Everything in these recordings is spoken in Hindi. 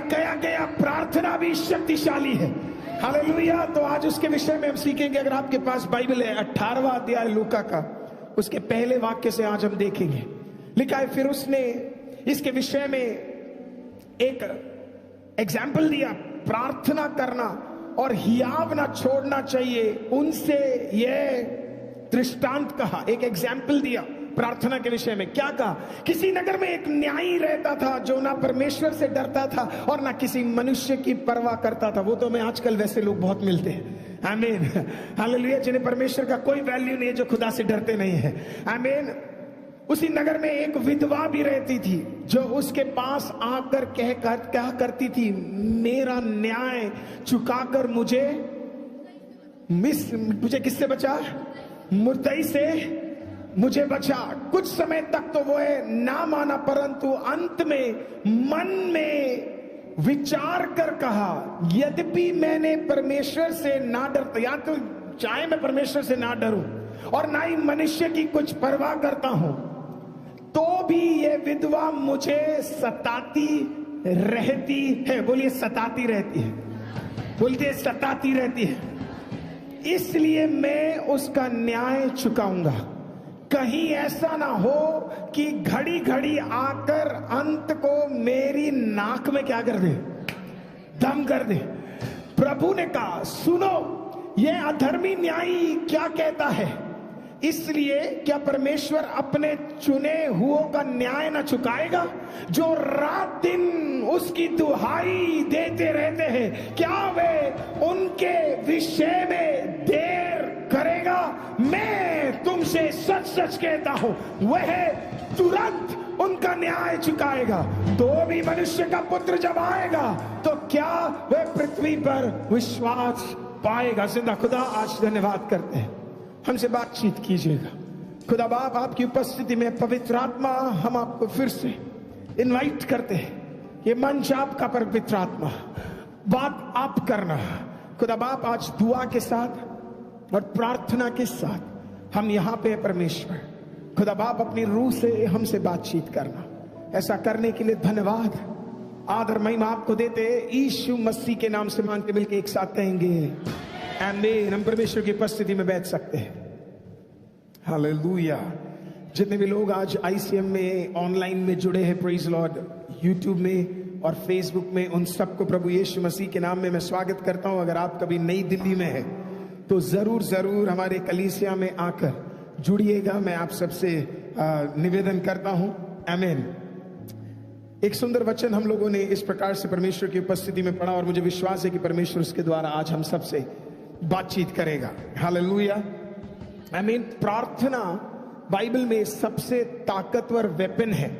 कया गया प्रार्थना भी शक्तिशाली है। हालेलुया। तो आज उसके विषय में हम सीखेंगे। अगर आपके पास बाइबल है 18वां अध्याय लूका का, उसके पहले वाक्य से आज हम देखेंगे। लिखा है, फिर उसने इसके विषय में एक एग्जाम्पल दिया, प्रार्थना करना और हियाव ना छोड़ना चाहिए, उनसे यह दृष्टांत कहा। एक एग्जाम्पल दिया प्रार्थना के विषय में। क्या कहा? किसी नगर में एक न्यायी रहता था जो ना परमेश्वर से डरता था और ना किसी मनुष्य की परवाह करता था। वो तो हमें आजकल वैसे लोग बहुत मिलते हैं। आमीन। हालेलुया। जिन्हें परमेश्वर का कोई वैल्यू नहीं है, जो खुदा से डरते नहीं है। आमीन। उसी नगर में एक विधवा भी रहती थी जो उसके पास आकर क्या करती थी, मेरा न्याय चुकाकर मुझे किससे बचा? मुर्दई से मुझे बचा। कुछ समय तक तो वो ना माना, परंतु अंत में मन में विचार कर कहा, यद्यपि मैंने परमेश्वर से ना डरता, या तो चाहे मैं परमेश्वर से ना डरूं और ना ही मनुष्य की कुछ परवाह करता हूं, तो भी ये विधवा मुझे सताती रहती है। बोलिए सताती रहती है। बोलते सताती रहती है, इसलिए मैं उसका न्याय चुकाऊंगा। कहीं ऐसा ना हो कि घड़ी घड़ी आकर अंत को मेरी नाक में क्या कर दे? दम कर दे। प्रभु ने कहा, सुनो, यह अधर्मी न्यायी क्या कहता है, इसलिए क्या परमेश्वर अपने चुने हुओं का न्याय न चुकाएगा जो रात दिन उसकी दुहाई देते रहते हैं? क्या वे उनके विषय में देर करेगा? मैं तुमसे सच सच कहता हूं, वह तुरंत उनका न्याय चुकाएगा। तो भी मनुष्य का पुत्र जब आएगा तो क्या वह पृथ्वी पर विश्वास पाएगा? जिंदा खुदा, आज धन्यवाद करते हैं, हमसे बातचीत कीजिएगा। खुदा बाप, आपकी उपस्थिति में पवित्र आत्मा, हम आपको फिर से इनवाइट करते हैं। ये मंच आपका, पवित्र आत्मा, बात आप करना। खुदा बाप, आज दुआ के साथ और प्रार्थना के साथ हम यहां पे परमेश्वर, खुदा बाप, अपनी रूह से हमसे बातचीत करना। ऐसा करने के लिए धन्यवाद, आदर महिमा आपको देते यीशु मसीह के नाम से मांगते मिलके एक साथ कहेंगे आमीन। हम परमेश्वर की उपस्थिति में बैठ सकते हैं। हालेलुया। जितने भी लोग आज ICM में ऑनलाइन में जुड़े हैं, प्रेज लॉर्ड, यूट्यूब में और फेसबुक में, उन सबको प्रभु यीशु मसीह के नाम में मैं स्वागत करता हूं। अगर आप कभी नई दिल्ली में हैं तो जरूर जरूर हमारे कलीसिया में आकर जुड़िएगा, मैं आप सबसे निवेदन करता हूं। आमीन। एक सुंदर वचन हम लोगों ने इस प्रकार से परमेश्वर की उपस्थिति में पढ़ा और मुझे विश्वास है कि परमेश्वर उसके द्वारा आज हम सबसे बातचीत करेगा। हालेलुया। आमीन। प्रार्थना बाइबल में सबसे ताकतवर वेपन है।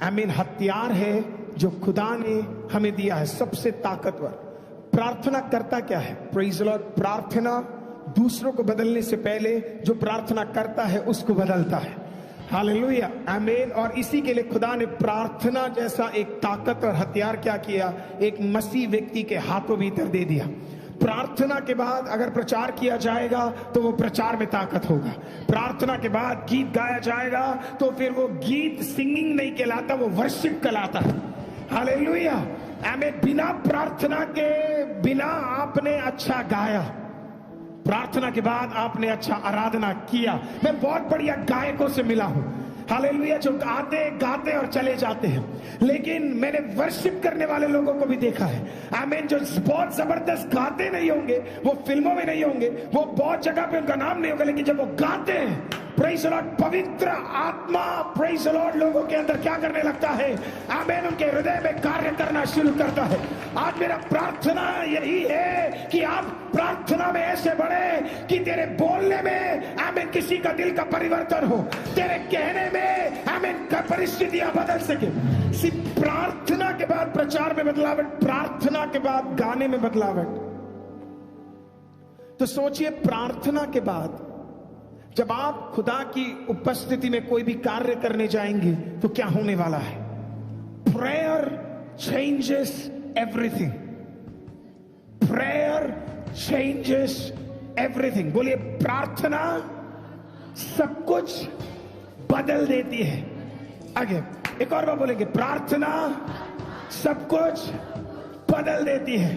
आमीन। हथियार है जो खुदा ने हमें दिया है, सबसे ताकतवर। प्रार्थना करता क्या है? Praise Lord. प्रार्थना दूसरों को बदलने से पहले जो प्रार्थना करता है उसको बदलता है। हालेलुया। आमीन। और इसी के लिए खुदा ने प्रार्थना जैसा एक ताकत और हथियार क्या किया? एक मसीह व्यक्ति के हाथों भीतर दे दिया। प्रार्थना के बाद अगर प्रचार किया जाएगा तो वो प्रचार में ताकत होगा। प्रार्थना के बाद गीत गाया जाएगा तो फिर वो गीत सिंगिंग नहीं कहलाता, वो वर्शिप कहलाता है। हालेलुया। आमीन। बिना प्रार्थना के बिना आपने अच्छा गाया, प्रार्थना के बाद आपने अच्छा आराधना किया। मैं बहुत बढ़िया गायकों से मिला हूं, हालेलुया, जो आते गाते और चले जाते हैं, लेकिन मैंने वर्शिप करने वाले लोगों को भी देखा है। आमीन। जो बहुत जबरदस्त गाते नहीं होंगे, वो फिल्मों में नहीं होंगे, वो बहुत जगह पे उनका नाम नहीं होगा, लेकिन जब वो गाते हैं, प्रेज द लॉर्ड, पवित्र आत्मा प्रेज द लॉर्ड लोगों के अंदर क्या करने लगता है? आमीन। उनके हृदय में कार्य करना शुरू करता है। आज मेरा प्रार्थना यही है कि आप प्रार्थना में ऐसे बढ़े कि तेरे बोलने में आमीन किसी का दिल का परिवर्तन हो, तेरे कहने में आमीन परिस्थितियां बदल सके। सिर्फ प्रार्थना के बाद प्रचार में बदलावट, प्रार्थना के बाद गाने में बदलावट। तो सोचिए, प्रार्थना के बाद जब आप खुदा की उपस्थिति में कोई भी कार्य करने जाएंगे तो क्या होने वाला है? Prayer changes everything. Prayer changes everything. बोलिए, प्रार्थना सब कुछ बदल देती है। आगे एक और बार बोलेंगे, प्रार्थना सब कुछ बदल देती है।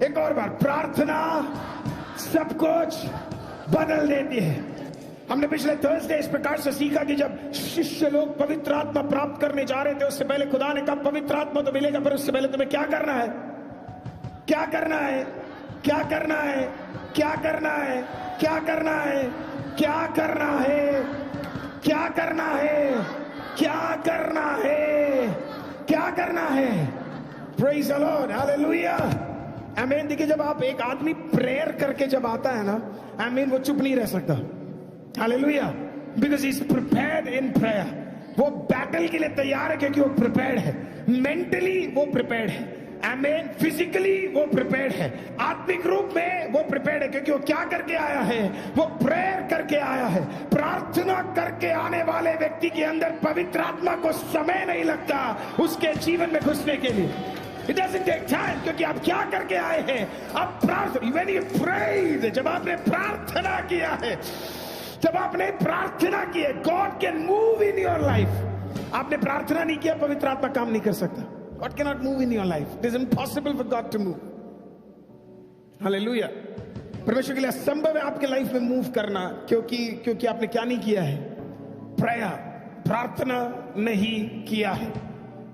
एक और बार, प्रार्थना सब कुछ बदल देती है। हमने पिछले थर्सडे इस प्रकार से सीखा कि जब शिष्य लोग पवित्र आत्मा प्राप्त करने जा रहे थे, उससे पहले खुदा ने कहा पवित्र आत्मा तो मिलेगा, पर उससे पहले तुम्हें क्या करना है, क्या करना है, क्या करना है, क्या करना है, क्या करना है, क्या करना है, क्या करना है, क्या करना है, क्या करना है। प्रेज़ द लॉर्ड, हालेलुया, आमीन। देखिए, जब आप एक आदमी प्रेयर करके जब आता है ना, आमीन, वो चुप नहीं रह सकता, hallelujah, because he is prepared in prayer. वो बैटल के लिए तैयार है क्योंकि वो प्रिपेयर्ड है, मेंटली वो प्रिपेयर्ड है, आमीन, फिजिकली वो प्रिपेयर्ड है, आत्मिक रूप में वो प्रिपेयर्ड है, क्योंकि वो क्या करके आया है, वो प्रेयर करके आया है। प्रार्थना करके आने वाले व्यक्ति के अंदर पवित्र आत्मा को समय नहीं लगता उसके जीवन में घुसने के लिए। It doesn't take time, क्योंकि आप क्या करके आए हैं, आप प्रार्थना, when you prayed, जब आपने प्रार्थना किया है, जब आपने प्रार्थना की है, God can move in your life। आपने प्रार्थना नहीं किया, पवित्र आत्मा काम नहीं कर सकता। God cannot move in your life. It is impossible for God to move. Hallelujah. परमेश्वर के लिए असंभव है आपके लाइफ में मूव करना, क्योंकि आपने क्या नहीं किया है, प्रेयर, प्रार्थना नहीं किया है।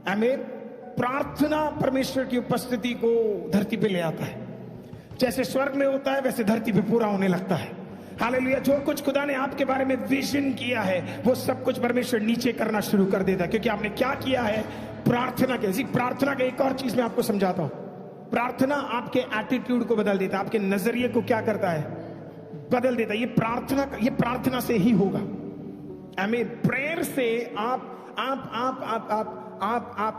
आमीन। प्रार्थना परमेश्वर की उपस्थिति को धरती पे ले आता है। जैसे स्वर्ग में होता है वैसे धरती पे पूरा होने लगता है। हालेलुया। जो कुछ खुदा ने आपके बारे में विजन किया है, वो सब कुछ परमेश्वर नीचे करना शुरू कर देता है, क्योंकि आपने क्या किया है, प्रार्थना की। प्रार्थना का एक और चीज मैं आपको समझाता हूं। प्रार्थना आपके एटीट्यूड को बदल देता है, आपके नजरिए को क्या करता है, बदल देता है। ये प्रार्थना से ही होगा। आमीन। प्रेयर से आप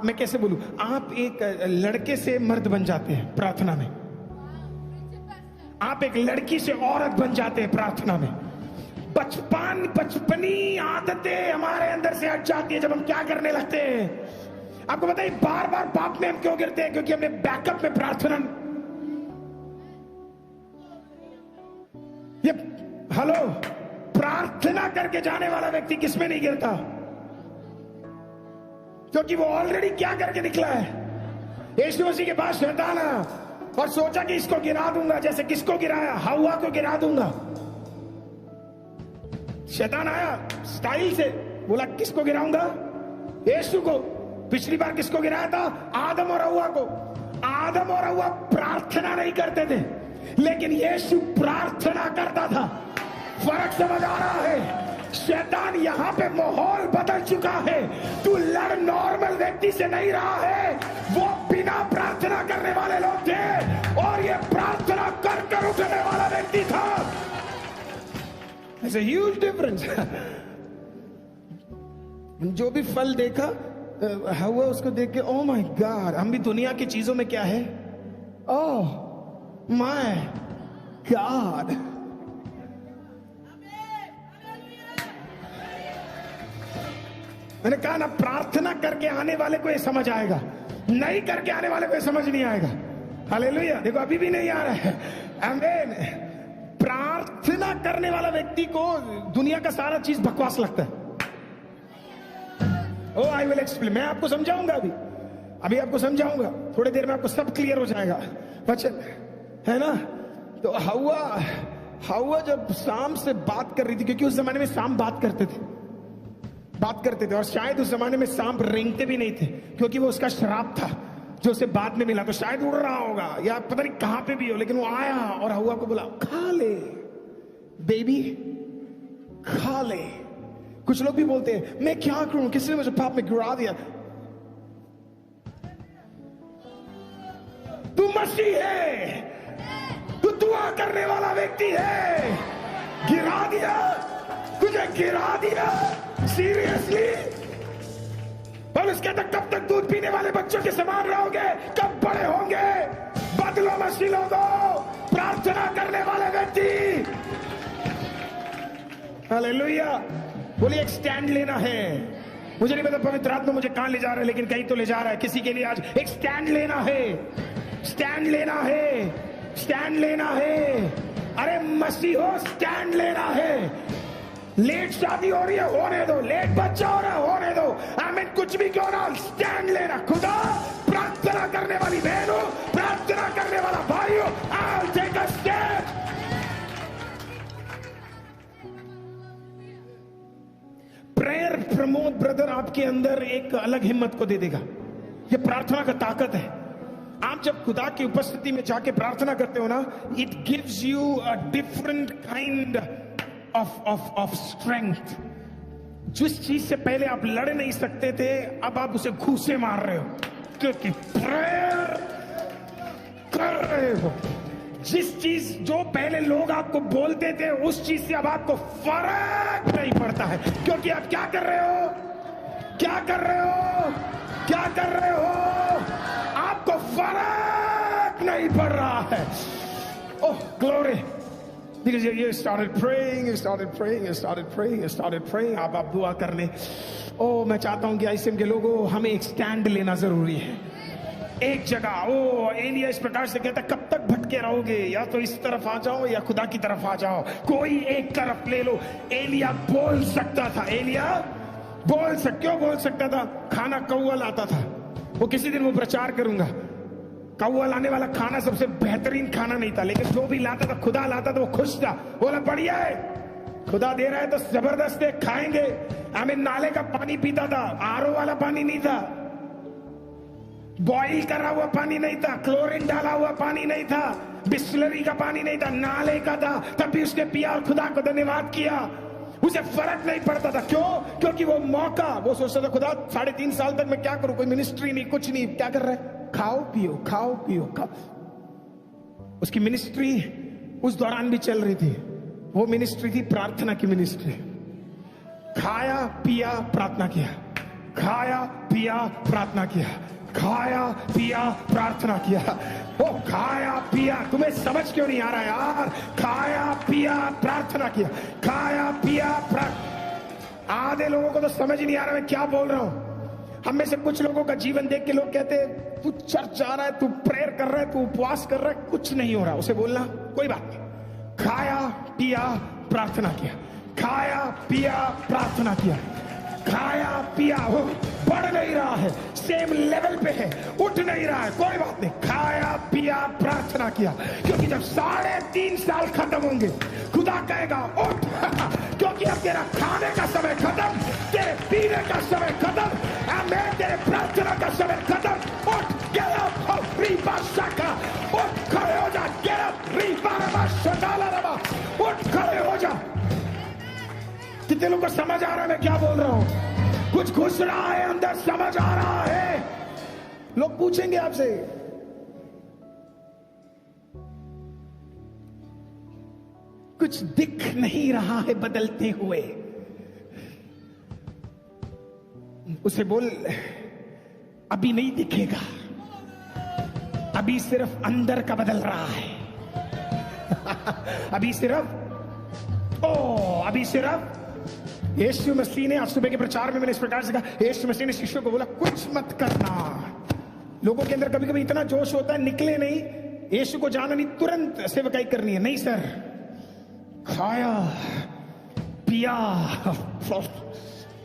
मैं कैसे बोलूं, आप एक लड़के से मर्द बन जाते हैं प्रार्थना में, आप एक लड़की से औरत बन जाते हैं प्रार्थना में। बचपनी आदतें हमारे अंदर से हट जाती है जब हम क्या करने लगते हैं। आपको बताइए, बार बार पाप में हम क्यों गिरते हैं, क्योंकि हमने बैकअप में प्रार्थना। ये हेलो, प्रार्थना करके जाने वाला व्यक्ति किसमें नहीं गिरता, क्योंकि वो ऑलरेडी क्या करके निकला है। यीशु मसीह के पास शैतान आया और सोचा कि इसको गिरा दूंगा, जैसे किसको गिराया, हव्वा को गिरा दूंगा। शैतान आया स्टाइल से, बोला किसको गिराऊंगा, यीशु को। पिछली बार किसको गिराया था, आदम और हव्वा को। आदम और हव्वा प्रार्थना नहीं करते थे, लेकिन यीशु प्रार्थना करता था। फर्क समझ आ रहा है। शैतान यहाँ पे माहौल बदल चुका है। तू लड़ नॉर्मल व्यक्ति से नहीं रहा है, वो बिना प्रार्थना करने वाले लोग थे और ये प्रार्थना कर कर उठने वाला व्यक्ति था। There's a huge difference। जो भी फल देखा हुआ उसको देख के ओह माय गॉड, हम भी दुनिया की चीजों में क्या है, ओह माय गॉड। मैंने कहा ना, प्रार्थना करके आने वाले को ये समझ आएगा, नहीं करके आने वाले को ये समझ नहीं आएगा। हालेलुया। देखो अभी भी नहीं आ रहा है। आमीन। प्रार्थना करने वाला व्यक्ति को दुनिया का सारा चीज बकवास लगता है। ओ आई विल एक्सप्लेन, मैं आपको समझाऊंगा, अभी आपको समझाऊंगा, थोड़ी देर में आपको सब क्लियर हो जाएगा। वचन है ना। तो हव्वा जब शाम से बात कर रही थी, क्योंकि उस जमाने में शाम बात करते थे, और शायद उस जमाने में सांप रेंगते भी नहीं थे, क्योंकि वो उसका श्राप था जो उसे बाद में मिला। तो शायद उड़ रहा होगा या पता नहीं कहां पे भी हो, लेकिन वो आया और हव्वा को बोला खा ले बेबी, खा ले। कुछ लोग भी बोलते हैं मैं क्या करूं, किसी ने मुझे पाप में गिरा दिया। तू मसीह है, तू दुआ करने वाला व्यक्ति है। गिरा दिया, तुझे गिरा दिया सीरियसली। और उसके तक कब तक दूध पीने वाले बच्चों के समान रहोगे, कब बड़े होंगे। बदलो मसीह लोगों, प्रार्थना करने वाले व्यक्ति। हालेलुया। बोलिए एक स्टैंड लेना है। मुझे नहीं पता पवित्र आत्मा मुझे कहां ले जा रहा है, लेकिन कहीं तो ले जा रहा है। किसी के लिए आज एक स्टैंड लेना है, स्टैंड लेना है, स्टैंड लेना है। अरे मसीह हो, स्टैंड लेना है। लेट शादी हो रही है, होने दो। लेट बच्चा हो रहा है, होने दो। आमीन। कुछ भी क्यों ना, स्टैंड लेना। खुदा, प्रार्थना करने वाली बहनों ब्रदर आपके अंदर एक अलग हिम्मत को दे देगा। ये प्रार्थना का ताकत है। आप जब खुदा की उपस्थिति में जाके प्रार्थना करते हो ना, it gives you a different kind of strength. जिस चीज से पहले आप लड़ नहीं सकते थे, अब आप उसे घूसे मार रहे हो, क्योंकि प्रेयर कर रहे हो। जिस चीज जो पहले लोग आपको बोलते थे, उस चीज से अब आपको फर्क नहीं पड़ता है, क्योंकि आप क्या कर रहे हो, क्या कर रहे हो, क्या कर रहे हो, आपको फर्क नहीं पड़ रहा है। ओह glory, because you started praying, you started praying, you started praying, you started praying। आप दुआ करने। ओ मैं चाहता हूं कि आईसीएम के लोगों, हमें एक स्टैंड लेना जरूरी है, एक जगह। ओ एलिया इस प्रकार से कहता, कब तक भटके रहोगे, या तो इस तरफ आ जाओ या खुदा की तरफ आ जाओ, कोई एक तरफ ले लो। एलिया बोल सकता था, एलिया क्यों बोल सकता था? खाना कौवा लाता था, वो किसी दिन वो प्रचार करूंगा, कौवा लाने वाला खाना सबसे बेहतरीन खाना नहीं था, लेकिन जो भी लाता था, खुदा लाता था, वो खुश था, बोला बढ़िया है, खुदा दे रहा है तो जबरदस्त है, खाएंगे। हमें नाले का पानी पीता था, आरओ वाला पानी नहीं था, बॉइल करा हुआ पानी नहीं था, क्लोरीन डाला हुआ पानी नहीं था, बिस्लरी का पानी नहीं था, नाले का था। तब भी उसने पिया और खुदा को धन्यवाद किया, उसे फर्क नहीं पड़ता था। क्यों? क्योंकि वो मौका, वो सोचता था खुदा 3.5 साल तक मैं क्या करूं, कोई मिनिस्ट्री नहीं, कुछ नहीं, क्या कर रहा है, खाओ पियो, खाओ पियो, खाओ। उसकी मिनिस्ट्री उस दौरान भी चल रही थी, वो मिनिस्ट्री थी प्रार्थना की मिनिस्ट्री। खाया पिया प्रार्थना किया, खाया पिया प्रार्थना किया, खाया पिया प्रार्थना किया। वो खाया पिया, तुम्हें समझ क्यों नहीं आ रहा यार? खाया पिया प्रार्थना किया, खाया पिया प्रार्थना। आधे लोगों को तो समझ ही नहीं आ रहा मैं क्या बोल रहा हूं। हम में से कुछ लोगों का जीवन देख के लोग कहते हैं, तू चर्च जा रहा है, तू प्रेयर कर रहा है, तू उपवास कर रहा है, कुछ नहीं हो रहा। उसे बोलना कोई बात नहीं, खाया पिया प्रार्थना किया, खाया पिया प्रार्थना किया, खाया पिया, हो बढ़ नहीं रहा है, सेम लेवल पे है, उठ नहीं रहा है, कोई बात नहीं, खाया पिया प्रार्थना किया। क्योंकि जब 3.5 साल खत्म होंगे, खुदा कहेगा उठ, क्योंकि अब तेरा खाने का समय खत्म, तेरे पीने का समय खत्म, मैं तेरे प्रार्थना का समय खत्म। उठ, गेट अप, रीपा शाखा, उठ खड़े हो जा, गेट अप, रीपा रमा शटाला रमा, उठ खड़े हो जा। कितने लोगों को समझ आ रहा है मैं क्या बोल रहा हूं? कुछ घुस रहा है अंदर, समझ आ रहा है। लोग पूछेंगे आपसे, कुछ दिख नहीं रहा है बदलते हुए, उसे बोल अभी नहीं दिखेगा, अभी सिर्फ अंदर का बदल रहा है। अभी सिर्फ यीशु मसीह ने, आज सुबह के प्रचार में मैंने इस प्रकार से कहा, यीशु मसीह ने शिष्यों को बोला कुछ मत करना। लोगों के अंदर कभी कभी इतना जोश होता है, निकले नहीं, यीशु को जाना नहीं, तुरंत सेवकाई करनी है। नहीं सर, खाया पिया,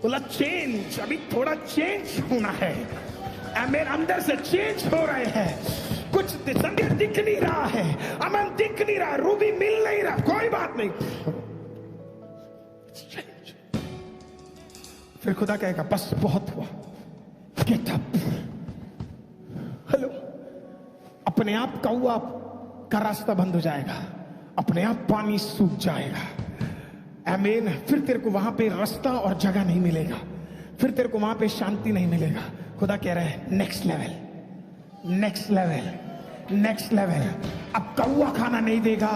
बोला चेंज, अभी थोड़ा चेंज होना है, मेरे अंदर से चेंज हो रहे हैं, कुछ संदेश दिख नहीं रहा है, अमन दिख नहीं रहा, रूबी मिल नहीं रहा, कोई बात नहीं। फिर खुदा कहेगा बस बहुत हुआ, गेट अप। हेलो, अपने आप कौवा का रास्ता बंद हो जाएगा, अपने आप पानी सूख जाएगा, आमीन। फिर तेरे को वहां पे रास्ता और जगह नहीं मिलेगा, फिर तेरे को वहां पे शांति नहीं मिलेगा। खुदा कह रहा है next level, next level, next level. अब कौवा खाना नहीं देगा,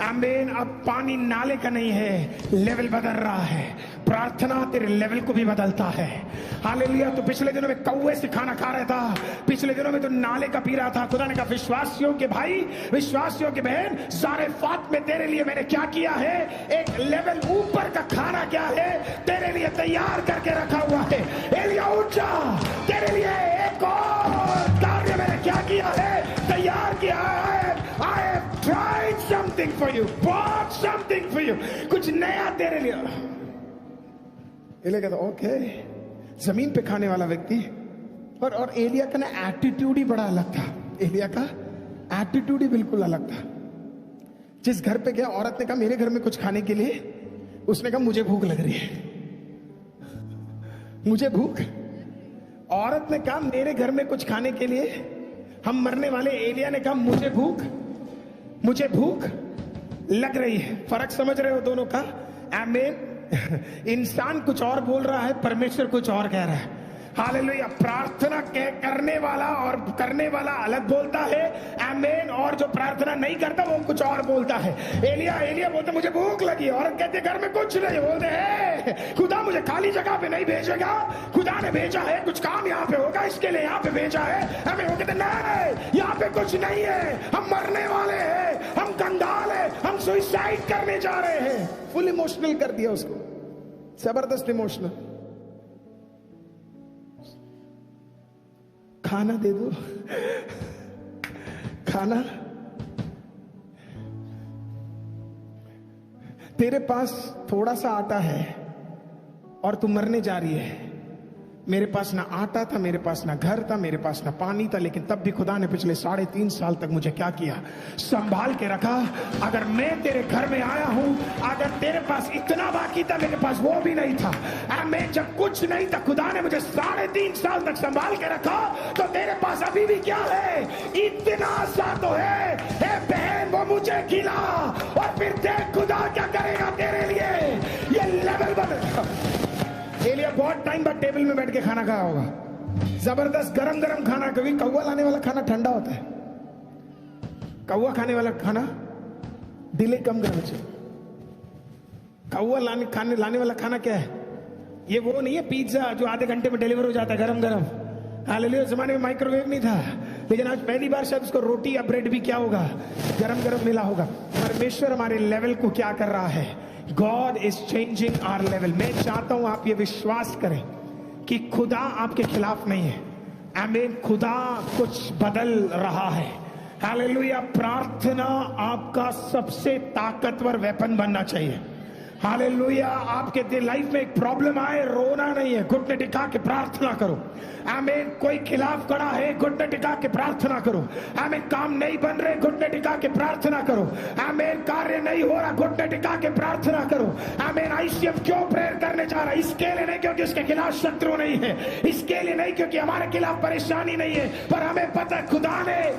आमीन। अब पानी नाले का नहीं है, लेवल बदल रहा है। प्रार्थना तेरे लेवल को भी बदलता है। हालेलुया। तो पिछले दिनों में कौवे से खाना खा रहा था, पिछले दिनों में तो नाले का पी रहा था। खुदा ने कहा विश्वासियों के भाई, विश्वासियों के बहन, ज़ारेफात में तेरे लिए मैंने क्या किया है, एक लेवल ऊपर का खाना क्या है तेरे लिए तैयार करके रखा हुआ है। एलिया उठ जा, तेरे लिए एक और कार्य मैंने क्या किया है, तैयार किया है। I have tried something for you, bought something for you, कुछ नया तेरे लिए। एलिया कहता ओके, जमीन पे खाने वाला व्यक्ति। और एलिया का ना एटीट्यूड ही बड़ा अलग था। एलिया का एटीट्यूड ही बिल्कुल अलग था। जिस घर पे गया, औरत ने कहा मेरे घर में कुछ खाने के लिए, उसने कहा मुझे भूख लग रही है। मुझे भूख। औरत ने कहा मेरे घर में कुछ खाने के लिए, हम मरने वाले। एलिया ने कहा मुझे भूख लग रही है। फर्क समझ रहे हो दोनों का? आमीन। इंसान कुछ और बोल रहा है, परमेश्वर कुछ और कह रहा है। हालेलुया। प्रार्थना करने वाला और करने वाला अलग बोलता है, आमीन। और जो प्रार्थना नहीं करता वो कुछ और बोलता है। एलिया बोलते मुझे भूख लगी, और कहते घर में कुछ नहीं। बोलते हैं खुदा मुझे खाली जगह पे नहीं भेजेगा, खुदा ने भेजा है, कुछ काम यहाँ पे होगा, इसके लिए यहाँ पे भेजा है हमें। वो कहते नहीं, यहाँ पे कुछ नहीं है, हम मरने वाले हैं, हम कंगाल है, हम सुसाइड करने जा रहे हैं। फुल इमोशनल कर दिया उसको, जबरदस्त इमोशनल। खाना दे दो, खाना। तेरे पास थोड़ा सा आटा है और तू मरने जा रही है। मेरे पास ना आटा था, मेरे पास ना घर था, मेरे पास ना पानी था, लेकिन तब भी खुदा ने पिछले 3.5 साल तक मुझे क्या किया? संभाल के रखा। अगर मैं तेरे घर में आया हूं, अगर तेरे पास इतना बाकी था, मेरे पास वो भी नहीं था, मैं जब कुछ नहीं था, खुदा ने मुझे 3.5 साल तक संभाल के रखा, तो तेरे पास अभी भी क्या है? इतना सा तो है। बहन वो मुझे खिला, और फिर देख खुदा क्या करेगा तेरे लिए। ये लेवल बदल। एलिया बहुत टाइम बाद टेबल में बैठ के खाना खाया होगा, जबरदस्त गरम गरम खाना। क्योंकि कौवा लाने वाला खाना ठंडा होता है, कौवा खाने वाला खाना डिले कम करना चाहिए। कौवा लाने वाला खाना क्या है? ये वो नहीं है पिज्जा जो आधे घंटे में डिलीवर हो जाता है गरम गरम। हालेलुया। जमाने में माइक्रोवेव नहीं था, लेकिन आज पहली बार शायद उसको रोटी या ब्रेड भी क्या होगा? गरम गरम मिला होगा। परमेश्वर हमारे लेवल को क्या कर रहा है? God is changing our level। मैं चाहता हूं आप ये विश्वास करें कि खुदा आपके खिलाफ नहीं है, आमीन। खुदा कुछ बदल रहा है। हालेलुया। प्रार्थना आपका सबसे ताकतवर वेपन बनना चाहिए। हालेलुया। आपके लाइफ में एक प्रॉब्लम आए, रोना नहीं है, घुटने टिका के प्रार्थना करो, आमीन। कोई खिलाफ खड़ा है, घुटने टिका के प्रार्थना करो, आमीन। काम नहीं बन रहे, घुटने टिका के प्रार्थना करो, आमीन। कार्य नहीं हो रहा, घुटने टिका के प्रार्थना करो, आमीन। आईसीएफ क्यों प्रेयर करने जा रहा है? इसके लिए नहीं क्योंकि उसके खिलाफ शत्रु नहीं है, इसके लिए नहीं क्योंकि हमारे खिलाफ परेशानी नहीं है, पर हमें पता है खुदा ने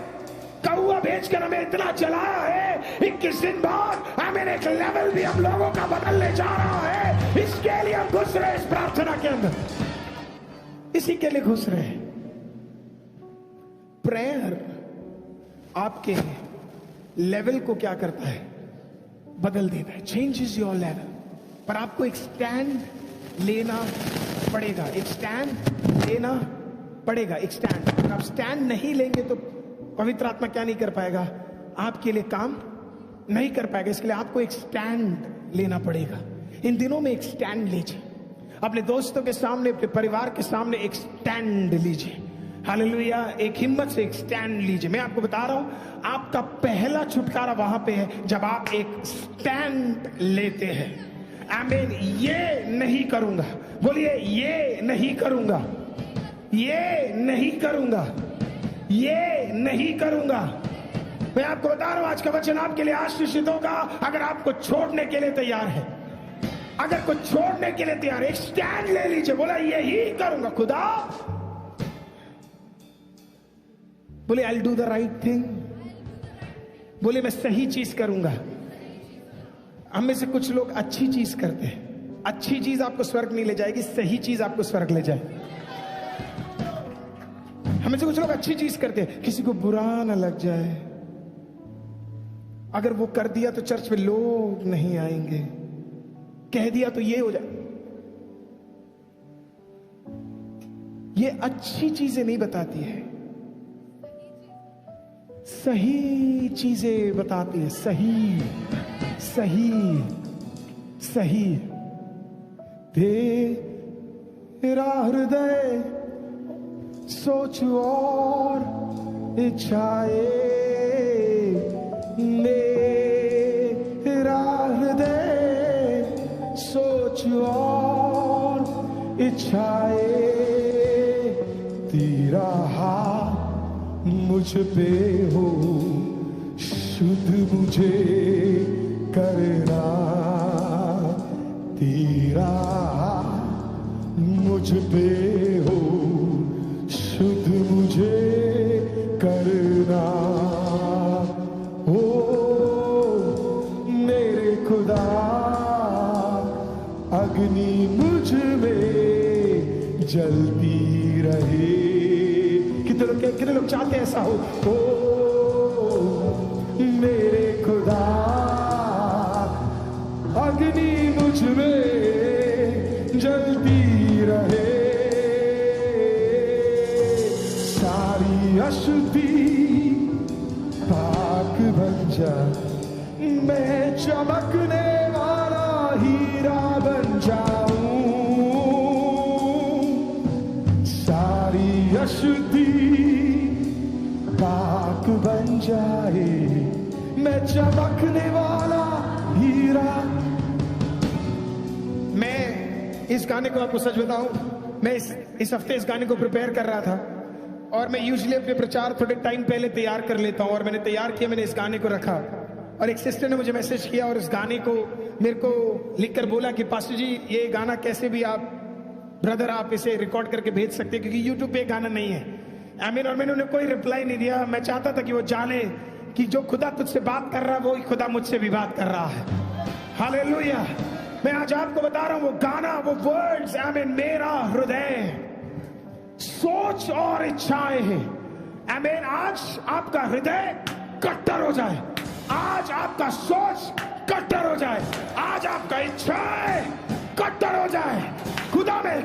कौवा भेजकर हमें इतना चलाया है। 21 दिन बाद हमें एक लेवल भी हम लोगों का बदलने जा रहा है। इसके लिए हम घुस रहे इस प्रार्थना के अंदर, इसी के लिए घुस रहे। प्रेयर आपके लेवल को क्या करता है? बदल देता है, चेंजेस योर लेवल। पर आपको एक स्टैंड लेना पड़ेगा, एक स्टैंड लेना पड़ेगा, एक स्टैंड। अगर आप स्टैंड नहीं लेंगे तो पवित्र आत्मा क्या नहीं कर पाएगा? आपके लिए काम नहीं कर पाएगा। इसके लिए आपको एक स्टैंड लेना पड़ेगा। इन दिनों में एक स्टैंड लीजिए, अपने दोस्तों के सामने, अपने परिवार के सामने एक स्टैंड लीजिए। हालेलुया। एक हिम्मत से एक स्टैंड लीजिए। मैं आपको बता रहा हूं, आपका पहला छुटकारा वहां पे है जब आप एक स्टैंड लेते हैं। आमीन। ये नहीं करूंगा, बोलिए ये नहीं करूंगा, ये नहीं करूंगा, ये नहीं करूंगा। मैं आपको बता रहा हूं, आज का वचन आपके लिए आशीषित होगा अगर आपको छोड़ने के लिए तैयार है। अगर कुछ छोड़ने के लिए तैयार है, एक स्टैंड ले लीजिए, बोला यही करूंगा। खुदा बोले I will do the right thing, बोले मैं सही चीज करूंगा। हम में से कुछ लोग अच्छी चीज करते हैं, अच्छी चीज आपको स्वर्ग नहीं ले जाएगी, सही चीज आपको स्वर्ग ले जाएगी। हमें से कुछ लोग अच्छी चीज करते हैं, किसी को बुरा ना लग जाए, अगर वो कर दिया तो चर्च में लोग नहीं आएंगे, कह दिया तो ये हो जाए। ये अच्छी चीजें नहीं बताती है, सही चीजें बताती है। सही सही सही। तेरा हृदय सोच और इच्छाए, मेरा हृदय सोच और इच्छाए, तेरा हाथ मुझ पे हो, शुद्ध मुझे करना, तेरा मुझ पे हो, शुद्ध मुझे करना हो मेरे खुदा। अग्नि मुझ में जलती रहे। कितने लोग चाहते हैं ऐसा हो मेरे खुदा। अग्नि मुझ में जलती रहे। सारी अशुद्धि पाक बन जा। मैं चमकने वाला हीरा बन जाऊं। सारी अशुद्धि पाक बन जाए। मैं चमकने वाला हीरा। मैं इस गाने को आपको सच बताऊं, मैं इस हफ्ते इस गाने को प्रिपेयर कर रहा था और मैं यूजुअली अपने प्रचार थोड़े टाइम पहले तैयार कर लेता हूं और मैंने तैयार किया, मैंने इस गाने को रखा और एक सिस्टर ने मुझे मैसेज किया और इस गाने को मेरे को लिखकर बोला कि पास्टर जी ये गाना कैसे भी आप ब्रदर आप इसे रिकॉर्ड करके भेज सकते हैं क्योंकि यूट्यूब पे गाना नहीं है। आमीन। और मैंने उन्हें कोई रिप्लाई नहीं दिया। मैं चाहता था कि वो जाने कि जो खुदा तुझसे बात कर रहा है वो खुदा मुझसे भी बात कर रहा है। हालेलुया। मैं आज आपको बता रहा हूं वो गाना, वो वर्ड्स, आमीन, मेरा हृदय सोच और इच्छाएं हैं। आमीन। आज आपका हृदय कट्टर हो जाए। आज आपका सोच कट्टर हो जाए। आज आपका इच्छाएं कट्टर हो जाए। खुदा में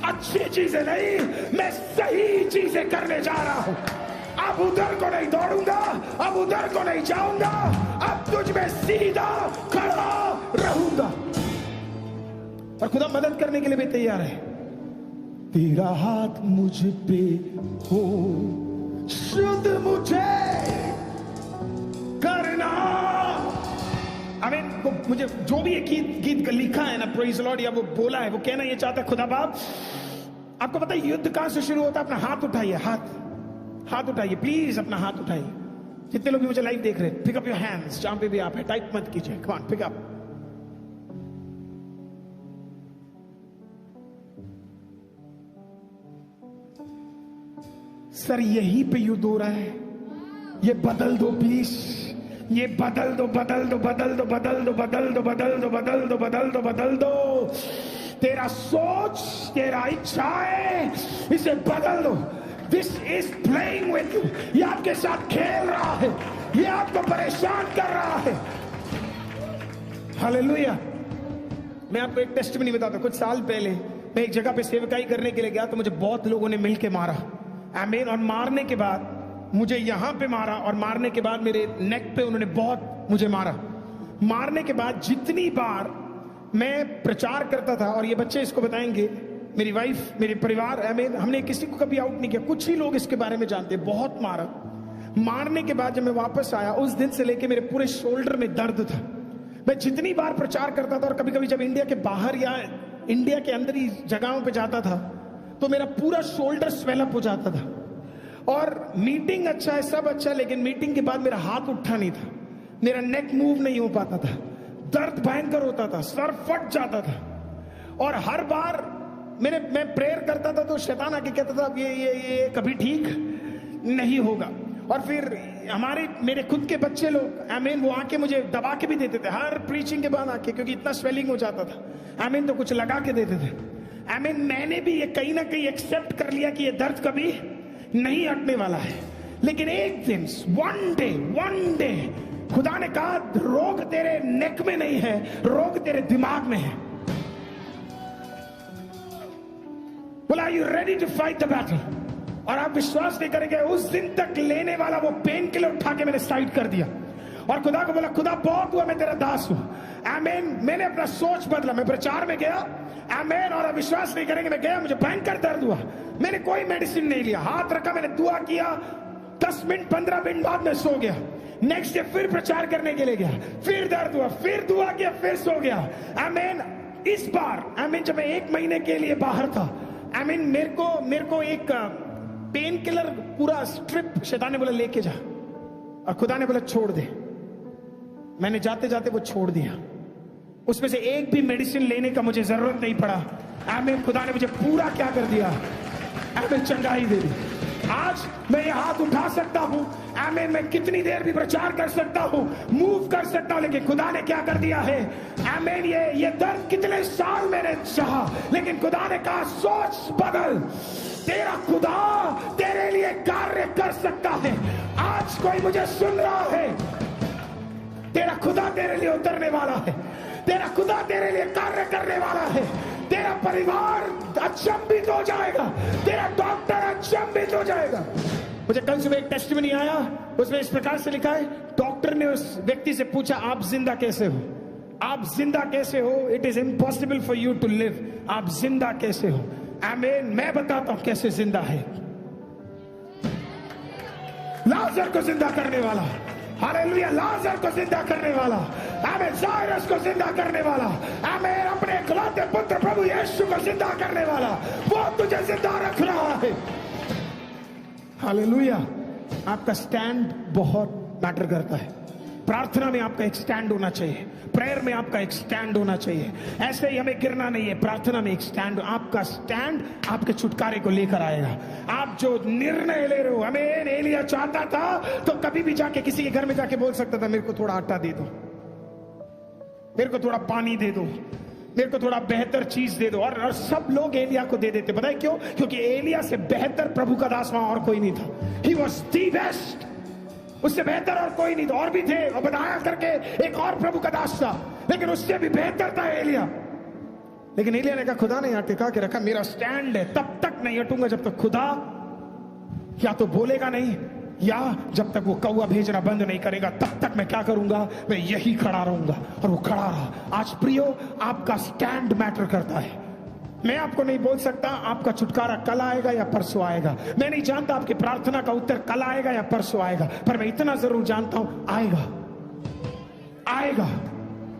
अच्छी चीजें नहीं, मैं सही चीजें करने जा रहा हूं। अब उधर को नहीं दौड़ूंगा, अब उधर को नहीं जाऊंगा, अब तुझ में सीधा खड़ा रहूंगा। और खुदा मदद करने के लिए भी तैयार है। तेरा हाथ मुझ पे हो, शुद्ध मुझे करना। आमीन। वो मुझे जो भी एक गीत लिखा है ना, प्रेज द लॉर्ड, या वो बोला है, वो कहना ये चाहता है खुदा बाप। आपको पता है युद्ध कहां से शुरू होता है? अपना हाथ उठाइए, हाथ उठाइए प्लीज, अपना हाथ उठाइए। जितने लोग भी मुझे लाइव देख रहे हैं, पिक अप योर हैंड्स, जहां पे भी आप है, टाइप मत कीजिए। Come on, pick up. Sir यहीं पे युद्ध हो रहा है, ये बदल दो प्लीज, ये बदल दो, बदल दो, बदल दो, बदल दो, बदल दो, बदल दो, बदल दो, बदल दो, बदल दो। तेरा सोच, तेरा इच्छाएं, इसे बदल दो। This is playing with you. ये आपके साथ खेल रहा है, ये आपको परेशान कर रहा है। हालेलुया। मैं आपको एक टेस्टिमनी बताता हूं। कुछ साल पहले मैं एक जगह पे सेवकाई करने के लिए गया तो मुझे बहुत लोगों ने मिलके मारा। आमीन। और मारने के बाद मुझे यहां पे मारा और मारने के बाद मेरे नेक पे उन्होंने बहुत मुझे मारा। मारने के बाद जितनी बार मैं प्रचार करता था, और ये बच्चे इसको बताएंगे, मेरी वाइफ, मेरे परिवार, आमीन, हमने किसी को कभी आउट नहीं किया। कुछ ही लोग इसके बारे में जानते, बहुत मारा। मारने के बाद जब मैं वापस आया, उस दिन से लेके मेरे पूरे शोल्डर में दर्द था। मैं जितनी बार प्रचार करता था और कभी कभी जब इंडिया के बाहर या इंडिया के अंदर ही जगहों पे जाता था तो मेरा पूरा शोल्डर स्वेलअप हो जाता था। और मीटिंग अच्छा है, सब अच्छा है, लेकिन मीटिंग के बाद मेरा हाथ उठा नहीं था, मेरा नेक मूव नहीं हो पाता था, दर्द भयंकर होता था, सर फट जाता था। और हर बार मैं प्रेयर करता था तो शैतान आके कहता था ये कभी ठीक नहीं होगा। और फिर मेरे खुद के बच्चे लोग, आमीन, वो आके मुझे दबा के भी देते थे हर प्रीचिंग के बाद आके, क्योंकि इतना स्वेलिंग हो जाता था। आमीन। तो कुछ लगा के देते थे। आमीन। मैंने भी ये कहीं ना कहीं एक्सेप्ट कर लिया कि ये दर्द कभी नहीं हटने वाला है। लेकिन एक दिन, वन डे खुदा ने कहा रोग तेरे नेक में नहीं है, रोग तेरे दिमाग में है। बोला, are you ready to fight the battle? और आप विश्वास नहीं करेंगे, उस दिन तक लेने वाला वो पेन किलर उठा के मैंने साइड कर दिया और खुदा को बोला, खुदा बहुत हुआ, मैं तेरा दास हूं। आमीन। मैंने अपना सोच बदला, मैं प्रचार में गया। आमीन। और आप विश्वास नहीं करेंगे, मैं गया, मुझे भयंकर दर्द हुआ, मैंने कोई मेडिसिन नहीं लिया, हाथ रखा, मैंने दुआ किया, 10 मिनट 15 मिनट बाद मैं सो गया। नेक्स्ट डे फिर प्रचार करने के लिए गया, फिर दर्द हुआ, फिर दुआ किया, फिर सो गया। आमीन। इस बार आमीन जब मैं 1 महीने के लिए बाहर था, आमीन, मेरे को एक पेन किलर पूरा स्ट्रिप शैतान ने बोला लेके जा, और खुदा ने बोला छोड़ दे। मैंने जाते जाते वो छोड़ दिया। उसमें से एक भी मेडिसिन लेने का मुझे जरूरत नहीं पड़ा। आमीन। खुदा ने मुझे पूरा क्या कर दिया, आमीन, चंगाई दे दी। आज मैं ये हाथ उठा सकता हूं, आमीन, मैं कितनी देर भी प्रचार कर सकता हूं, मूव कर सकता हूं, लेकिन खुदा ने क्या कर दिया है, आमीन। ये दर्द कितने साल मैंने सहा, लेकिन खुदा ने कहा सोच बदल, तेरा खुदा तेरे लिए कार्य कर सकता है। आज कोई मुझे सुन रहा है, तेरा खुदा तेरे लिए उतरने वाला है, तेरा खुदा तेरे लिए कार्य करने वाला है। तेरा परिवार अचंभित हो जाएगा, तेरा डॉक्टर अचंभित हो जाएगा। मुझे कल सुबह एक टेस्टिमनी आया, उसमें इस प्रकार से लिखा है, डॉक्टर ने उस व्यक्ति से पूछा आप जिंदा कैसे हो, आप जिंदा कैसे हो, it is impossible for you to live, आप जिंदा कैसे हो। आमीन। मैं बताता हूं कैसे जिंदा है, लाजर को जिंदा करने वाला, हालेलुया, लाजर को जिंदा करने वाला, आमीन, जायरस को जिंदा करने वाला, आमीन, अपने इकलौते पुत्र प्रभु यीशु को जिंदा करने वाला, वो तुझे जिंदा रख रहा है। हालेलुया। आपका स्टैंड बहुत मैटर करता है। प्रार्थना में आपका एक स्टैंड होना चाहिए, प्रेयर में आपका एक स्टैंड होना चाहिए। ऐसे ही हमें गिरना नहीं है, प्रार्थना में एक स्टैंड, आपका स्टैंड आपके छुटकारे को लेकर आएगा। आप जो निर्णय ले रहे हो, आमीन। एलिया चाहता था तो कभी भी जाके किसी के घर में जाके बोल सकता था मेरे को थोड़ा आटा दे दो, मेरे को थोड़ा पानी दे दो, मेरे को थोड़ा बेहतर चीज दे दो, और सब लोग एलिया को दे देते। पता है क्यों? क्योंकि एलिया से बेहतर प्रभु का दास वहां और कोई नहीं था। ही वॉज द बेस्ट, उससे बेहतर और कोई नहीं था। और भी थे, और बताया करके एक और प्रभु का दास था, लेकिन उससे भी बेहतर था एलिया। लेकिन एलिया ने कहा खुदा ने यहाँ टिका के रखा, मेरा स्टैंड है, तब तक नहीं हटूंगा जब तक खुदा या तो बोलेगा नहीं, या जब तक वो कौवा भेजना बंद नहीं करेगा, तब तक मैं क्या करूंगा, मैं यही खड़ा रहूंगा। और वो खड़ा रहा। आज प्रियो, आपका स्टैंड मैटर करता है। मैं आपको नहीं बोल सकता आपका छुटकारा कल आएगा या परसों आएगा, मैं नहीं जानता आपकी प्रार्थना का उत्तर कल आएगा या परसों आएगा, पर मैं इतना जरूर जानता हूं आएगा, आएगा,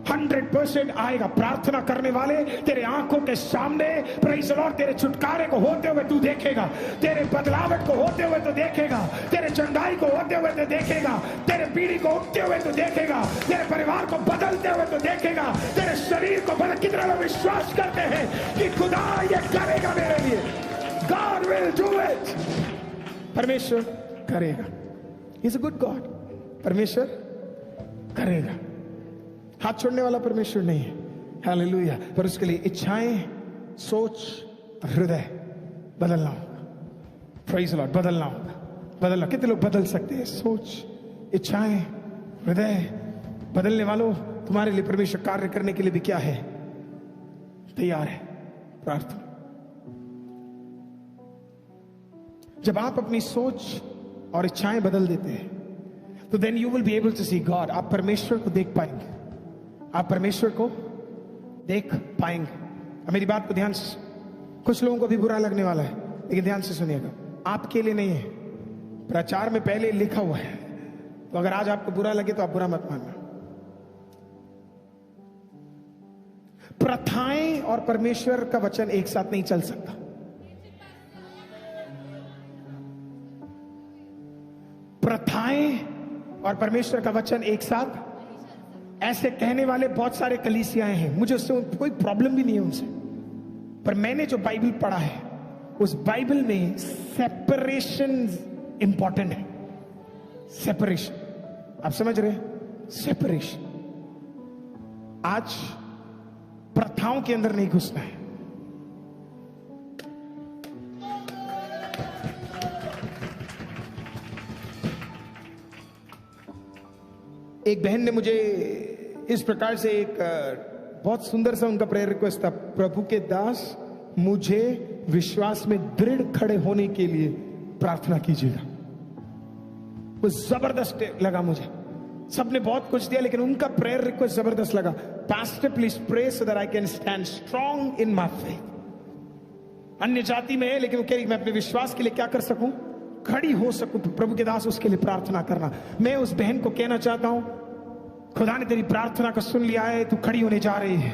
100% आएगा। प्रार्थना करने वाले तेरे आंखों के सामने प्रेज़ द लॉर्ड तेरे छुटकारे को होते हुए तू देखेगा, तेरे बदलावट को होते हुए तो देखेगा, तेरे चंगाई को होते हुए तो देखेगा, तेरे पीढ़ी को उठते हुए तो देखेगा, तेरे परिवार को बदलते हुए तो देखेगा, तेरे शरीर को बदल। कितने लोग विश्वास करते हैं कि खुदा ये करेगा मेरे लिए? God will do it। परमेश्वर करेगा। He is a good God। परमेश्वर करेगा। हाथ छोड़ने वाला परमेश्वर नहीं है, हालेलुया। पर उसके लिए इच्छाएं, सोच, हृदय बदलना होगा। प्रेज़ द लॉर्ड, बदलना होगा, बदलना। कितने लोग बदल सकते हैं? सोच, इच्छाएं, हृदय बदलने वालों, तुम्हारे लिए परमेश्वर कार्य करने के लिए भी क्या है? तैयार है। प्रार्थना। जब आप अपनी सोच और इच्छाएं बदल देते हैं तो then you will be able to see God. आप परमेश्वर को देख पाएंगे, आप परमेश्वर को देख पाएंगे। अब मेरी बात को ध्यान से, कुछ लोगों को भी बुरा लगने वाला है, लेकिन ध्यान से सुनिएगा, आपके लिए नहीं है, प्रचार में पहले लिखा हुआ है। तो अगर आज आपको बुरा लगे तो आप बुरा मत मानना। प्रथाएं और परमेश्वर का वचन एक साथ नहीं चल सकता। प्रथाएं और परमेश्वर का वचन एक साथ, ऐसे कहने वाले बहुत सारे कलीसियाएं हैं, मुझे उससे कोई प्रॉब्लम भी नहीं है उनसे, पर मैंने जो बाइबल पढ़ा है उस बाइबल में सेपरेशन इंपॉर्टेंट है। सेपरेशन, आप समझ रहे हैं? सेपरेशन। आज प्रथाओं के अंदर नहीं घुसना है। एक बहन ने मुझे इस प्रकार से एक बहुत सुंदर सा उनका प्रेयर रिक्वेस्ट था, प्रभु के दास मुझे विश्वास में दृढ़ खड़े होने के लिए प्रार्थना कीजिएगा। वो जबरदस्त लगा मुझे। सबने बहुत कुछ दिया, लेकिन उनका प्रेयर रिक्वेस्ट जबरदस्त लगा। Pastor please pray so that I can stand strong in my faith. अन्य जाति में है, लेकिन वो कह रही मैं अपने विश्वास के लिए क्या कर सकूं, खड़ी हो सकूं। प्रभु के दास उसके लिए प्रार्थना करना। मैं उस बहन को कहना चाहता हूं, खुदा ने तेरी प्रार्थना को सुन लिया है, तू खड़ी होने जा रही है।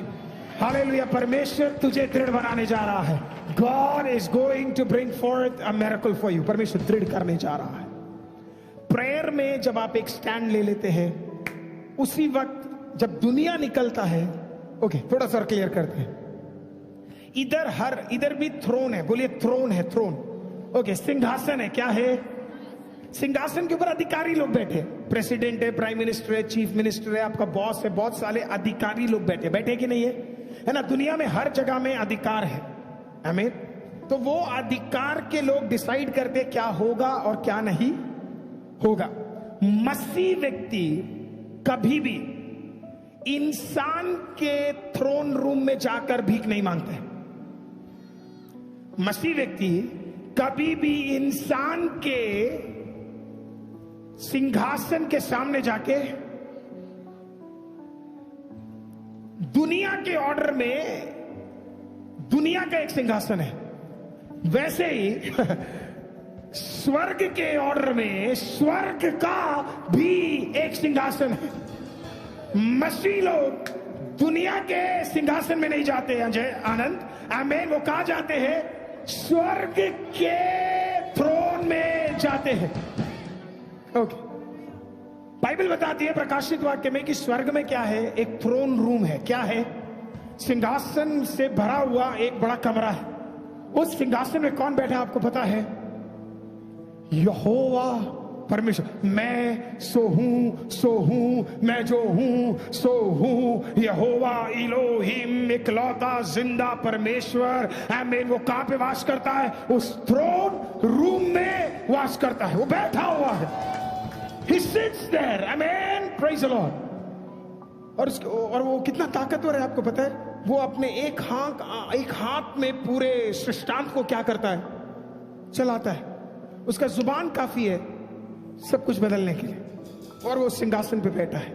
हालेलुया। परमेश्वर तुझे दृढ़ बनाने जा रहा है। God is going to bring forth a miracle for you. परमेश्वर दृढ़ करने जा रहा है। प्रेयर में जब आप एक स्टैंड ले लेते हैं, उसी वक्त जब दुनिया निकलता है, ओके थोड़ा सा क्लियर करते हैं, इधर भी थ्रोन है, बोलिए थ्रोन है, थ्रोन। ओके, सिंहासन है, क्या है? सिंहासन के ऊपर अधिकारी लोग बैठे, प्रेसिडेंट है, प्राइम मिनिस्टर है, चीफ मिनिस्टर है, आपका बॉस है, बहुत सारे अधिकारी लोग बैठे, बैठे कि नहीं है ना? दुनिया में हर जगह में अधिकार है, आमीन। तो वो अधिकार के लोग डिसाइड करते क्या होगा और क्या नहीं होगा। मसीह व्यक्ति कभी भी इंसान के थ्रोन रूम में जाकर भीख नहीं मांगते। मसीह व्यक्ति कभी भी इंसान के सिंहासन के सामने जाके, दुनिया के ऑर्डर में दुनिया का एक सिंहासन है, वैसे ही स्वर्ग के ऑर्डर में स्वर्ग का भी एक सिंहासन है। मसीह लोग दुनिया के सिंहासन में नहीं जाते हैं, अजय आनंद, आमीन। वो कहां जाते हैं? स्वर्ग के थ्रोन में जाते हैं। ओके, बाइबल बताती है प्रकाशित वाक्य में कि स्वर्ग में क्या है? एक थ्रोन रूम है। क्या है? सिंहासन से भरा हुआ एक बड़ा कमरा है। उस सिंहासन में कौन बैठा है आपको पता है? यहोवा परमेश्वर। मैं सो हूं, मैं जो हूं सो हूं, यहोवा इलोहिम, इकलौता जिंदा परमेश्वर, आमीन। वो कहां पे वास करता है? उस थ्रोन रूम में वास करता है, वो बैठा हुआ है। He sits there, amen, praise the Lord। और वो कितना ताकतवर है आपको पता है? वो अपने एक हाथ में पूरे सृष्टांत को क्या करता है? चलाता है। उसका जुबान काफी है सब कुछ बदलने के लिए, और वो सिंहासन पे बैठा है।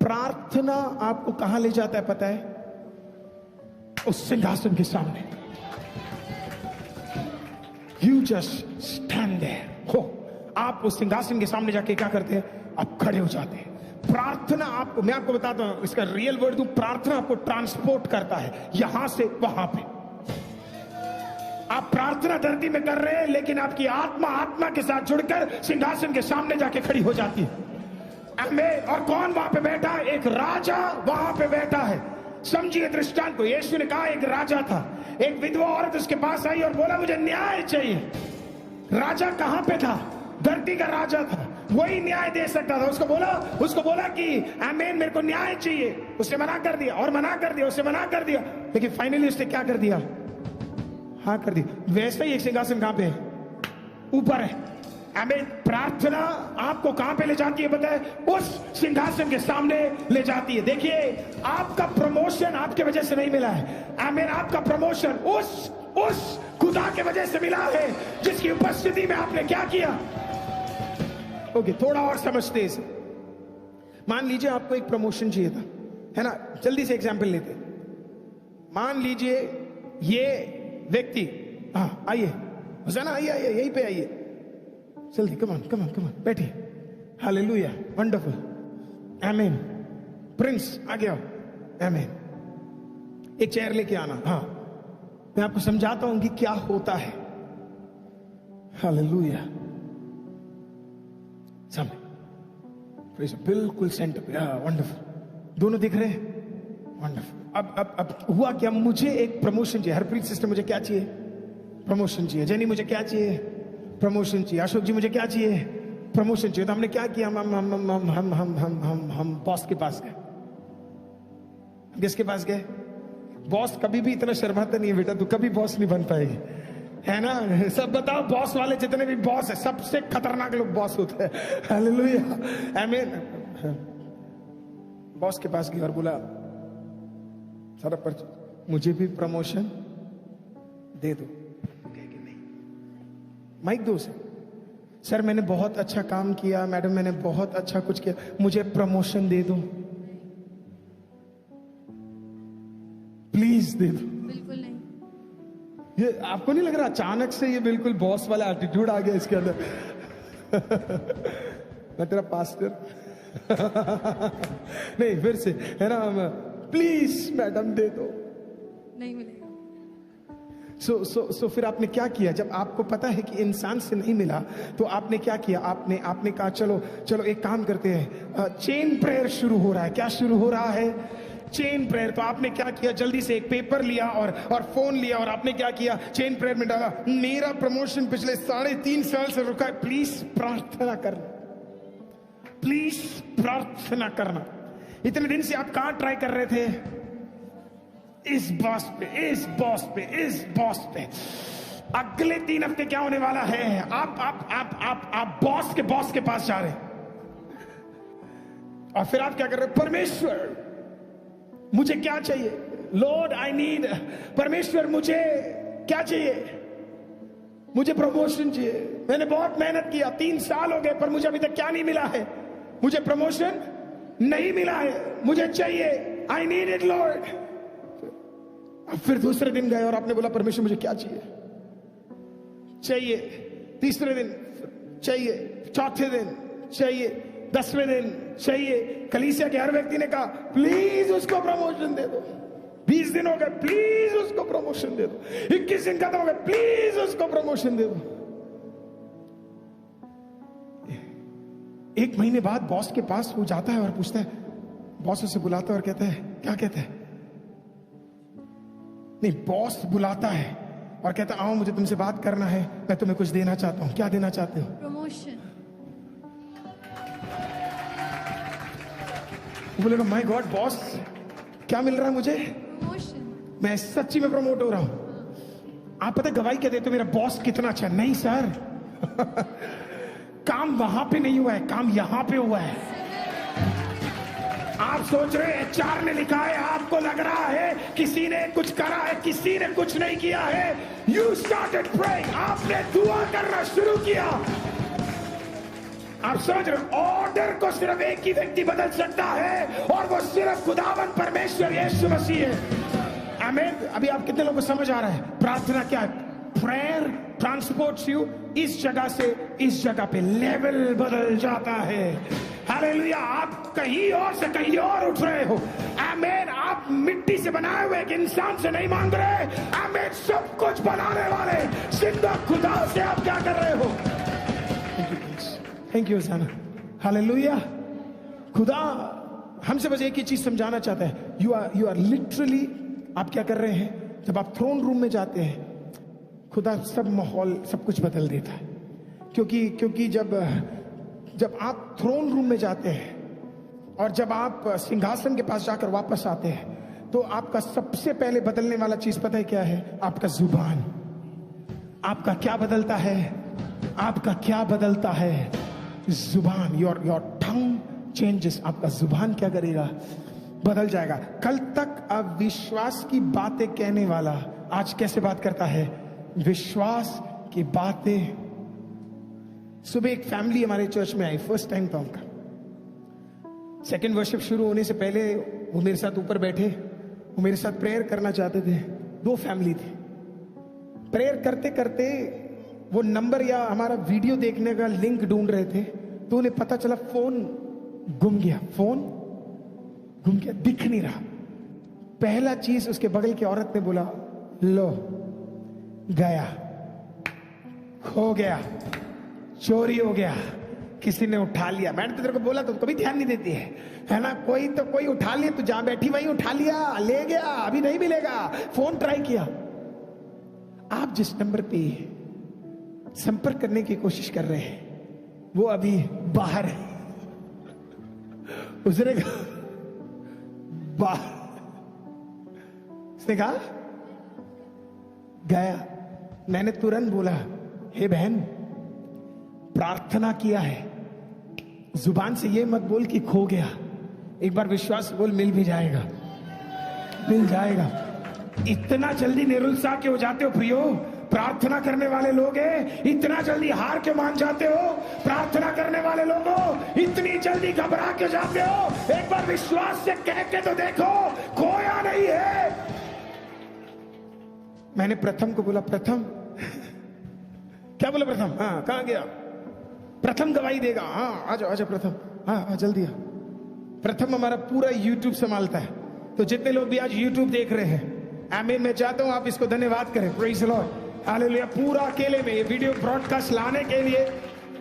प्रार्थना आपको कहां ले जाता है पता है? उस सिंहासन के सामने। You just stand there. हो, आप उस सिंहासन के सामने जाके क्या करते हैं? आप खड़े हो जाते हैं। प्रार्थना आपको, मैं आपको बताता हूं, इसका रियल वर्ड दूं, प्रार्थना आपको ट्रांसपोर्ट करता है यहां से वहां पे। आप प्रार्थना धरती में कर रहे हैं, लेकिन आपकी आत्मा के साथ जुड़कर सिंहासन के सामने जाके खड़ी हो जाती है। और कौन वहां पे बैठा है? एक राजा वहां पे बैठा है। समझिए दृष्टांत को। यीशु ने कहा एक राजा था, एक विधवा औरत उसके पास आई और बोला मुझे न्याय चाहिए। राजा कहां पे था? धरती का राजा था, वही न्याय दे सकता था। उसको बोला कि आमीन, मेरे को न्याय चाहिए। उसने मना कर दिया और मना कर दिया, उसने मना कर दिया, लेकिन फाइनली उसने क्या कर दिया? हाँ कर दी। वैसे ही एक सिंहासन कहां पे है? ऊपर है, आमीन। प्रार्थना आपको कहां पे ले जाती है पता है? उस सिंहासन के सामने ले जाती है। देखिए, आपका प्रमोशन आपके वजह से नहीं मिला है, आमीन। आपका प्रमोशन उस खुदा के वजह से मिला है जिसकी उपस्थिति में आपने क्या किया। ओके, थोड़ा और समझते इसे। मान लीजिए आपको एक प्रमोशन चाहिए था, है ना? जल्दी से एग्जांपल लेते। मान लीजिए ये व्यक्ति, हाँ आइए हुसैना, आइए यहीं पे आइए, जल्दी, कम ऑन बैठिए। हालेलुया, वंडरफुल, आमीन। प्रिंस आ गया, आमीन। एक चेयर लेके आना। हाँ, मैं आपको समझाता हूं कि क्या होता है। हालेलुया, सामने बिल्कुल सेंटर पे, वंडरफुल। दोनों दिख रहे हैं, वंडरफुल। अब हुआ क्या? मुझे एक प्रमोशन चाहिए। हरप्रीत सिस्टर मुझे क्या चाहिए? प्रमोशन चाहिए। जेनी मुझे क्या चाहिए? प्रमोशन चाहिए। अशोक जी मुझे क्या चाहिए? प्रमोशन चाहिए। तो हमने क्या किया? हम बॉस के पास गए। किसके पास गए? बॉस कभी भी इतना शर्माता नहीं है बेटा, तू कभी बॉस नहीं बन पाएगी, है ना? सब बताओ, बॉस वाले जितने भी बॉस है, सबसे खतरनाक लोग बॉस होते हैं। हालेलुया, आमीन। बॉस के पास गया और बोला सारा पर मुझे भी प्रमोशन दे दो। नहीं, माइक दो से। सर मैंने बहुत अच्छा काम किया, मैडम मैंने बहुत अच्छा कुछ किया, मुझे प्रमोशन दे दो प्लीज, दे दो। बिल्कुल नहीं। ये आपको नहीं लग रहा अचानक से ये बिल्कुल बॉस वाला एटीट्यूड आ गया इसके अंदर? मैं तेरा पास्टर। नहीं, फिर से, है ना? प्लीज मैडम दे दो। नहीं मिलेगा। सो फिर आपने क्या किया? जब आपको पता है कि इंसान से नहीं मिला तो आपने क्या किया? आपने कहा चलो एक काम करते हैं, चेन प्रेयर शुरू हो रहा है। क्या शुरू हो रहा है? Chain prayer. तो आपने क्या किया, जल्दी से एक पेपर लिया और फोन लिया और आपने क्या किया, चेन प्रेयर में डाला, मेरा प्रमोशन पिछले 3.5 साल से रुका है, प्लीज प्रार्थना करना, प्लीज प्रार्थना करना। इतने दिन से आप कहां ट्राई कर रहे थे, इस बॉस पे, इस बॉस पे, इस बॉस पे। अगले 3 हफ्ते क्या होने वाला है, आप बॉस के पास जा रहे हैं और फिर आप क्या कर रहे हैं, परमेश्वर मुझे क्या चाहिए, लॉर्ड आई नीड, परमेश्वर मुझे क्या चाहिए, मुझे प्रमोशन चाहिए, मैंने बहुत मेहनत किया, 3 साल हो गए पर मुझे अभी तक क्या नहीं मिला है, मुझे प्रमोशन नहीं मिला है, मुझे चाहिए, आई नीड इट लॉर्ड। फिर दूसरे दिन गए और आपने बोला परमेश्वर मुझे क्या चाहिए, तीसरे दिन चाहिए, चौथे दिन चाहिए, 10वें दिन चाहिए। कलीसिया के हर व्यक्ति ने कहा प्लीज उसको प्रमोशन दे दो। 20 दिन हो गए, प्लीज उसको प्रमोशन दे दो। 21 दिन खत्म हो गए, प्लीज उसको प्रमोशन दे दो। 1 महीने बाद बॉस के पास वो जाता है और पूछता है, बॉस उसे बुलाता है और कहता है, क्या कहता है, नहीं बॉस बुलाता है और कहता आओ मुझे तुमसे बात करना है, मैं तुम्हें कुछ देना चाहता हूं। क्या देना चाहते हो, प्रमोशन। बोलेगा माय गॉड बॉस क्या मिल रहा है मुझे, प्रमोशन। मैं सच्ची में प्रमोट हो रहा हूं। आप पता गवाही क्या देते हो, मेरा बॉस कितना अच्छा, नहीं सर काम वहां पे नहीं हुआ है, काम यहां पे हुआ है। आप सोच रहे हैं HR ने लिखा है, आपको लग रहा है किसी ने कुछ करा है, किसी ने कुछ नहीं किया है। यू स्टार्टेड प्रेइंग, आपने दुआ करना शुरू किया। आप समझ रहे, ऑर्डर को सिर्फ एक ही व्यक्ति बदल सकता है और वो सिर्फ खुदावन परमेश्वर यीशु मसीह है। आमीन। अभी आप कितने लोगों को समझ आ रहा है प्रार्थना क्या है? प्रेयर ट्रांसपोर्ट्स यू इस जगह से इस जगह पे, लेवल बदल जाता है। हालेलुया। आप कहीं और से कहीं और उठ रहे हो। आमीन। आप मिट्टी से बनाए हुए एक इंसान से नहीं मांग रहे। आमीन। सब कुछ बनाने वाले जिंदा खुदा से आप क्या कर रहे हो? Thank you Sana. हालेलुया। खुदा हमसे बस एक ही चीज समझाना चाहता है। यू आर लिटरली, आप क्या कर रहे हैं? जब आप थ्रोन रूम में जाते हैं, खुदा सब माहौल सब कुछ बदल देता है। क्योंकि जब आप थ्रोन रूम में जाते हैं और जब आप सिंहासन के पास जाकर वापस आते हैं, तो आपका सबसे पहले बदलने वाला चीज पता है क्या है? आपका जुबान। आपका क्या बदलता है? आपका क्या बदलता है? जुबान। Your tongue changes. आपका जुबान क्या करेगा? बदल जाएगा। कल तक अविश्वास की बातें कहने वाला आज कैसे बात करता है? विश्वास की बातें। सुबह एक फैमिली हमारे चर्च में आई, फर्स्ट टाइम था उनका। सेकंड वर्शिप शुरू होने से पहले वो मेरे साथ ऊपर बैठे, वो मेरे साथ प्रेयर करना चाहते थे। 2 फैमिली थी। प्रेयर करते करते वो नंबर या हमारा वीडियो देखने का लिंक ढूंढ रहे थे, तो उन्हें पता चला फोन गुम गया। फोन गुम गया, दिख नहीं रहा। पहला चीज उसके बगल की औरत ने बोला, लो गया, खो गया, चोरी हो गया, किसी ने उठा लिया। मैंने तो तेरे को बोला, तो कभी ध्यान नहीं देती है ना? कोई उठा लिया, तो जहां बैठी वहीं उठा लिया, ले गया, अभी नहीं मिलेगा। फोन ट्राई किया। आप जिस नंबर पे संपर्क करने की कोशिश कर रहे हैं वो अभी बाहर है। उसने कहा बाहर, उसने कहा गया। मैंने तुरंत बोला, हे बहन, प्रार्थना किया है, जुबान से ये मत बोल कि खो गया। एक बार विश्वास बोल, मिल भी जाएगा, मिल जाएगा। इतना जल्दी निरुत्साह क्यों हो जाते हो प्रियो? प्रार्थना करने वाले लोग हैं, इतना जल्दी हार के मान जाते हो? प्रार्थना करने वाले लोगों, इतनी जल्दी घबरा के जाते हो? एक बार विश्वास से कह के तो देखो, खोया नहीं है। मैंने प्रथम को बोला, प्रथम क्या बोला? प्रथम, हाँ कहां गया? प्रथम गवाही देगा। हाँ आ जाओ प्रथम, हाँ जल्दी आ। प्रथम हमारा पूरा YouTube संभालता है, तो जितने लोग भी आज YouTube देख रहे हैं, आमीन, मैं चाहता हूं आप इसको धन्यवाद करें। Praise the Lord, hallelujah. पूरा अकेले में ये वीडियो ब्रॉडकास्ट लाने के लिए,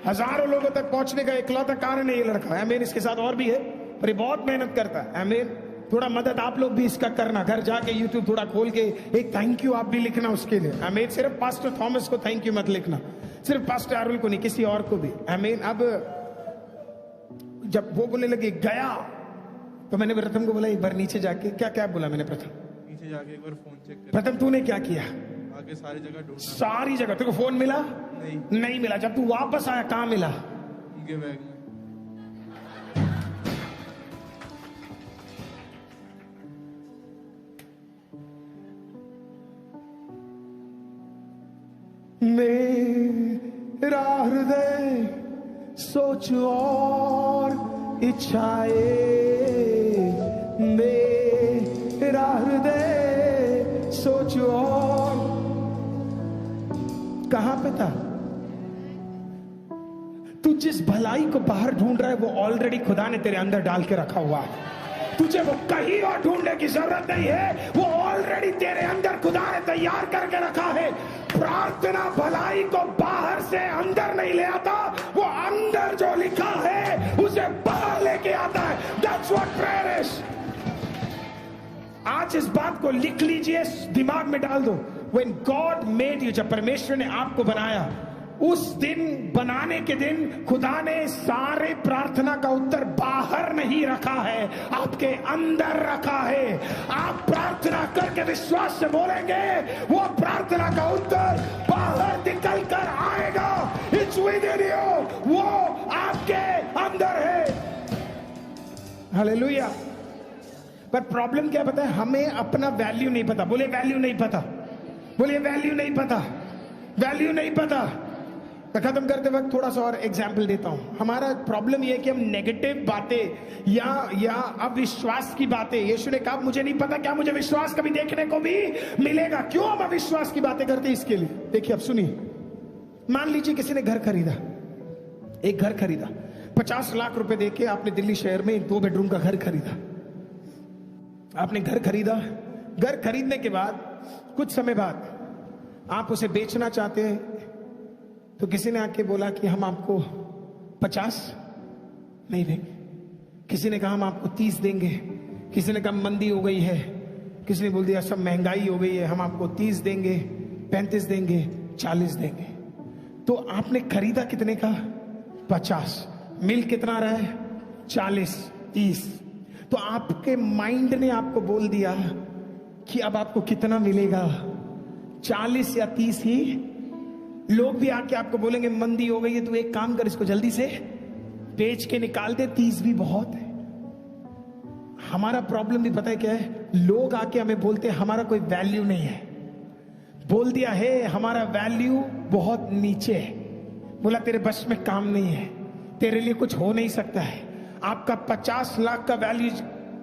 हजारों लोगों तक पहुंचने का इकलौता कारण है ये लड़का। आमीन। इसके साथ और भी है, पर ये बहुत मेहनत करता है। आमीन। थोड़ा मदद आप लोग भी इसका करना, घर जाके यूट्यूब थोड़ा खोल के एक थैंक यू आप भी लिखना उसके लिए। आमीन। सिर्फ पास्टर थॉमस को थैंक यू मत लिखना, सिर्फ पास्टर आरुल को नहीं, किसी और को भी। आमीन। अब जब वो बोलने लगे गया, तो मैंने प्रथम को बोला एक बार नीचे जाके, क्या क्या बोला मैंने प्रथम, नीचे जाके एक बार फोन चेक कर। प्रथम तूने क्या किया? आगे सारी जगह ढूंढा, सारी जगह। तेरे को फोन मिला? नहीं मिला। जब तू वापस आया कहां मिला? उनके बैग में। मेरा हृदय सोच और इच्छाए, मेरा हृदय सोच और कहां पे था? तू जिस भलाई को बाहर ढूंढ रहा है वो ऑलरेडी खुदा ने तेरे अंदर डाल के रखा हुआ है। तुझे वो कहीं और ढूंढने की जरूरत नहीं है, वो ऑलरेडी तेरे अंदर खुदा ने तैयार करके रखा है। प्रार्थना भलाई को बाहर से अंदर नहीं ले आता, वो अंदर जो लिखा है उसे बाहर लेके आता है। That's what prayer is। आज इस बात को लिख लीजिए, दिमाग में डाल दो। When God made you, जब परमेश्वर ने आपको बनाया, उस दिन, बनाने के दिन खुदा ने सारे प्रार्थना का उत्तर बाहर नहीं रखा है, आपके अंदर रखा है। आप प्रार्थना करके विश्वास से बोलेंगे, वो प्रार्थना का उत्तर बाहर निकल कर आएगा। It's within you, वो आपके अंदर है। हालेलुया। पर प्रॉब्लम क्या पता है? हमें अपना वैल्यू नहीं पता। बोले वैल्यू नहीं पता, बोले वैल्यू नहीं पता, वैल्यू नहीं पता। तो खत्म करते वक्त थोड़ा सा और एग्जाम्पल देता हूं। हमारा प्रॉब्लम यह है कि हम नेगेटिव बातें या अविश्वास की बातें, यीशु ने कहा मुझे नहीं पता क्या मुझे विश्वास कभी देखने को भी मिलेगा। क्यों हम अविश्वास की बातें करते हैं? इसके लिए देखिए, अब सुनिए। मान लीजिए किसी ने घर खरीदा, एक घर खरीदा 50 लाख रुपए देके, आपने दिल्ली शहर में 2 बेडरूम का घर खरीदा। आपने घर खरीदा, घर खरीदने के बाद कुछ समय बाद आप उसे बेचना चाहते हैं, तो किसी ने आके बोला कि हम आपको 50 नहीं देंगे, किसी ने कहा हम आपको 30 देंगे, किसी ने कहा मंदी हो गई है, किसी ने बोल दिया सब महंगाई हो गई है, हम आपको 30 देंगे, 35 देंगे, 40 देंगे। तो आपने खरीदा कितने का? 50। मिल कितना रहा है? 40, 30। तो आपके माइंड ने आपको बोल दिया कि अब आपको कितना मिलेगा? 40 या 30 ही। लोग भी आके आपको बोलेंगे मंदी हो गई है, तू एक काम कर, इसको जल्दी से बेच के निकाल दे, 30 भी बहुत है। हमारा प्रॉब्लम भी पता है क्या है? लोग आके हमें बोलते हैं हमारा कोई वैल्यू नहीं है, बोल दिया है हमारा वैल्यू बहुत नीचे है, बोला तेरे बस में काम नहीं है, तेरे लिए कुछ हो नहीं सकता है। आपका 50 लाख का वैल्यू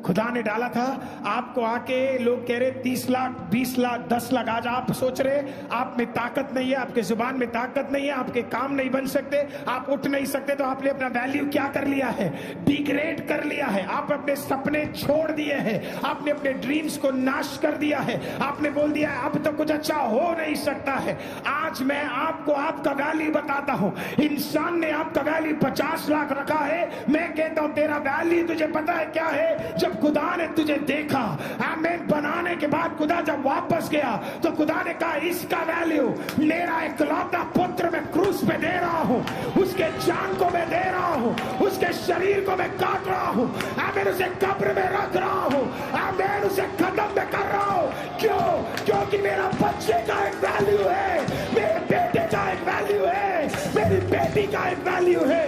खुदा ने डाला था, आपको आके लोग कह रहे 30 लाख, 20 लाख, 10 लाख। आज आप सोच रहे आप में ताकत नहीं है, आपके जुबान में ताकत नहीं है, आपके काम नहीं बन सकते, आप उठ नहीं सकते, तो आपने अपना वैल्यू क्या कर लिया है? डिग्रेड कर लिया है। आप अपने सपने छोड़ दिए हैं, आपने अपने ड्रीम्स को नाश कर दिया है, आपने बोल दिया है अब तो कुछ अच्छा हो नहीं सकता है। आज मैं आपको आपका वैल्यू बताता हूं। इंसान ने आपका वैल्यू 50 लाख रखा है, मैं कहता हूं तेरा वैल्यू तुझे पता है क्या है? जब खुदा ने तुझे देखा, आमीन, बनाने के बाद खुदा जब वापस गया तो खुदा ने कहा इसका वैल्यू मेरा इकलौता पुत्र मैं क्रूस पे दे रहा हूं, उसके जान को मैं दे रहा हूं, उसके शरीर को मैं काट रहा हूं, आमीन, उसे कब्र में रख रहा हूं, आमीन, उसे खत्म में कर रहा हूं। क्यों? क्योंकि मेरा बच्चे का एक वैल्यू है, मेरे बेटे का एक वैल्यू है, मेरी बेटी का एक वैल्यू है।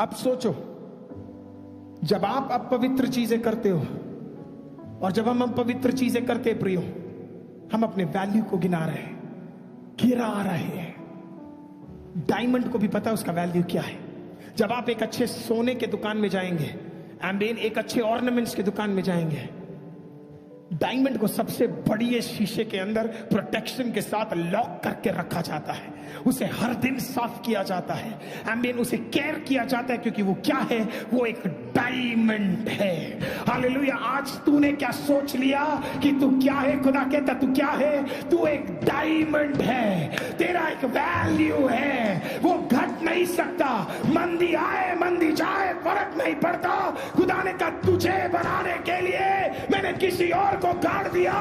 अब सोचो, जब आप अपवित्र चीजें करते हो और जब हम अपवित्र चीजें करते प्रियो, हम अपने वैल्यू को गिना रहे हैं, गिरा रहे हैं। डायमंड को भी पता है उसका वैल्यू क्या है। जब आप एक अच्छे सोने के दुकान में जाएंगे, आमीन, एक अच्छे ऑर्नामेंट्स की दुकान में जाएंगे, डायमंड को सबसे बड़ी शीशे के अंदर प्रोटेक्शन के साथ लॉक करके रखा जाता है, उसे हर दिन साफ किया जाता है, आमीन, उसे केयर किया जाता है, क्योंकि वो क्या है? वो एक डायमंड है। हालेलुया। आज तूने क्या सोच लिया कि तू क्या है? खुदा कहता तू क्या है? तू एक डायमंड है, तेरा एक वैल्यू है, वो घट नहीं सकता। मंदी आए मंदी जाए फर्क नहीं बढ़ता। खुदा ने कहा तुझे बनाने के लिए मैंने किसी और को काट दिया,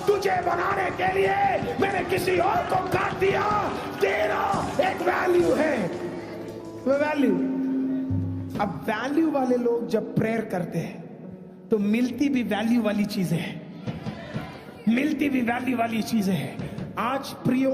तुझे बनाने के लिए मैंने किसी और को काट दिया। तेरा एक वैल्यू है, वो वैल्यू। अब वैल्यू वाले लोग जब प्रेयर करते हैं तो मिलती भी वैल्यू वाली चीजें हैं, मिलती भी वैल्यू वाली चीजें हैं। आज प्रियो,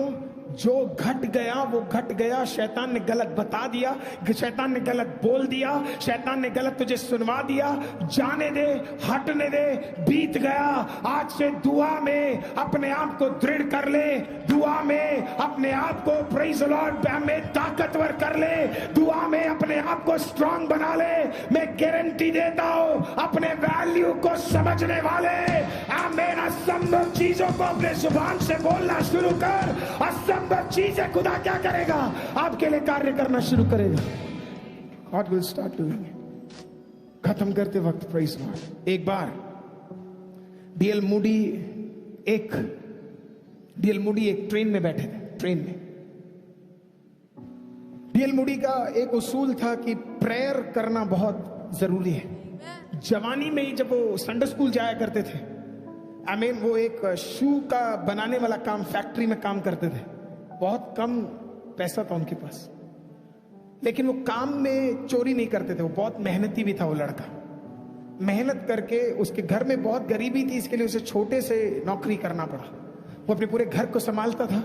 जो घट गया वो घट गया। शैतान ने गलत बता दिया, शैतान ने गलत बोल दिया, शैतान ने गलत तुझे सुनवा दिया। जाने दे, हटने दे, बीत गया। आज से दुआ में अपने आप को दृढ़ कर ले, दुआ में अपने आप को प्रेज़ द लॉर्ड में ताकतवर कर ले, दुआ में अपने आप को स्ट्रांग बना ले। मैं गारंटी देता हूं, अपने वैल्यू को समझने वाले आमीन, असंभव चीजों को अपने जुबान से बोलना शुरू कर। असंभव चीजें खुदा क्या करेगा, आपके लिए कार्य करना शुरू करेगा। God will start doing it. खत्म करते वक्त प्रेज़ गॉड। एक बार डीएल मूडी एक ट्रेन में बैठे थे। ट्रेन में डीएल मूडी का एक उसूल था कि प्रेयर करना बहुत जरूरी है। जवानी में ही जब वो संडे स्कूल जाया करते थे, आमीन, वो एक शू का बनाने वाला काम, फैक्ट्री में काम करते थे। बहुत कम पैसा था उनके पास, लेकिन वो काम में चोरी नहीं करते थे। वो बहुत मेहनती भी था वो लड़का। मेहनत करके, उसके घर में बहुत गरीबी थी, इसके लिए उसे छोटे से नौकरी करना पड़ा। वो अपने पूरे घर को संभालता था।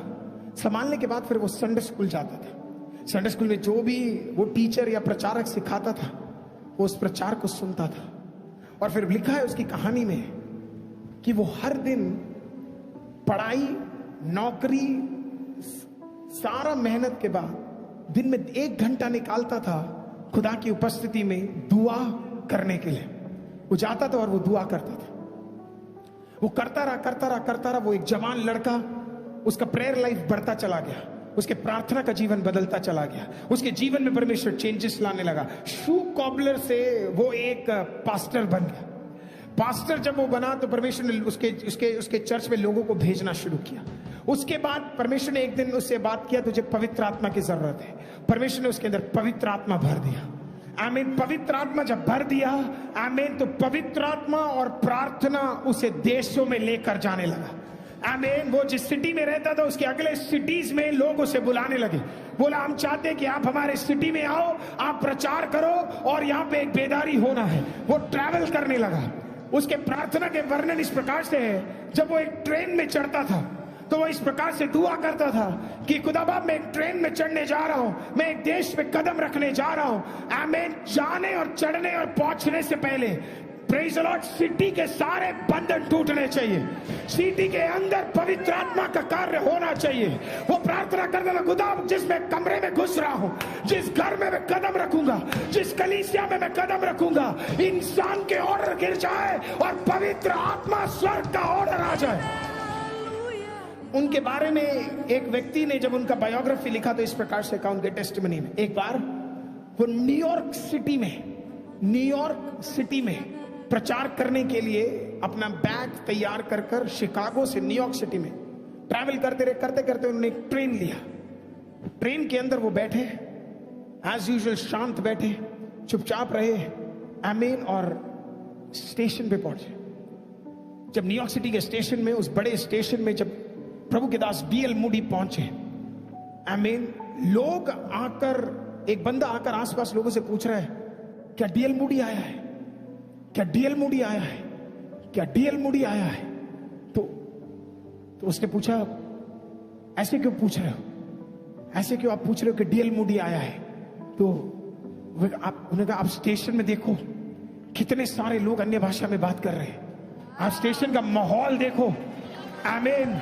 संभालने के बाद फिर वो संडे स्कूल जाता था। संडे स्कूल में जो भी वो टीचर या प्रचारक सिखाता था, वो उस प्रचार को सुनता था। और फिर लिखा है उसकी कहानी में कि वो हर दिन पढ़ाई, नौकरी, सारा मेहनत के बाद दिन में 1 घंटा निकालता था खुदा की उपस्थिति में दुआ करने के लिए। वो जाता था और वो दुआ करता था। वो करता रहा। वो एक जवान लड़का, उसका प्रेयर लाइफ बढ़ता चला गया, उसके प्रार्थना का जीवन बदलता चला गया, उसके जीवन में परमेश्वर चेंजेस लाने लगा। शू कॉबलर से वो एक पास्टर बन गया। पास्टर जब वो बना तो परमेश्वर ने उसके चर्च में लोगों को भेजना शुरू किया। उसके बाद परमेश्वर ने एक दिन उससे बात किया, तुझे पवित्र आत्मा की जरूरत है। परमेश्वर ने उसके अंदर पवित्र आत्मा भर दिया। आमीन। पवित्र आत्मा जब भर दिया, आमीन, तो पवित्र आत्मा और प्रार्थना उसे देशों में लेकर जाने लगा। आमीन। वो जिस सिटी में रहता था उसके अगले सिटीज में लोग उसे बुलाने लगे। बोला, हम चाहते हैं कि आप हमारे सिटी में आओ, आप प्रचार करो और यहाँ पे एक बेदारी होना है। वो ट्रैवल करने लगा। उसके प्रार्थना के वर्णन इस प्रकार से है, जब वो एक ट्रेन में चढ़ता था तो वो इस प्रकार से दुआ करता था कि खुदा बाप, मैं एक ट्रेन में चढ़ने जा रहा हूं, मैं एक देश में कदम रखने जा रहा हूं। आमीन। जाने और चढ़ने और पहुंचने से पहले प्रेज़ द लॉर्ड, सिटी के सारे बंधन टूटने चाहिए। सिटी के अंदर पवित्र आत्मा का कार्य होना चाहिए। वो प्रार्थना करने लगा, खुदा, जिस मैं कमरे में घुस रहा हूं, जिस घर में मैं कदम रखूंगा, जिस कलीसिया में मैं कदम रखूंगा, इंसान के ऑर्डर गिर जाए और पवित्र आत्मा स्वर्ग का ऑर्डर आ जाए। उनके बारे में एक व्यक्ति ने जब उनका बायोग्राफी लिखा तो इस प्रकार से कहा उनके टेस्टिमनी में, एक बार वो न्यूयॉर्क सिटी में प्रचार करने के लिए अपना बैग तैयार कर शिकागो से न्यूयॉर्क सिटी में ट्रैवल करते उन्होंने एक ट्रेन लिया। ट्रेन के अंदर वो बैठे, एज यूजुअल शांत बैठे, चुपचाप रहे। आमीन। और स्टेशन पे पहुंचे। जब न्यूयॉर्क सिटी के स्टेशन में, उस बड़े स्टेशन में जब प्रभु के दास डीएल मूडी पहुंचे, आमीन, लोग आकर, एक बंदा आकर आसपास लोगों से पूछ रहा है, क्या डीएल मूडी आया है? क्या डीएल मूडी आया है? क्या डीएल मूडी आया है? तो उसने पूछा, ऐसे क्यों पूछ रहे हो? ऐसे क्यों आप पूछ रहे हो कि डीएल मूडी आया है? तो उन्होंने कहा, आप स्टेशन में देखो कितने सारे लोग अन्य भाषा में बात कर रहे हैं। आप स्टेशन का माहौल देखो। आमीन।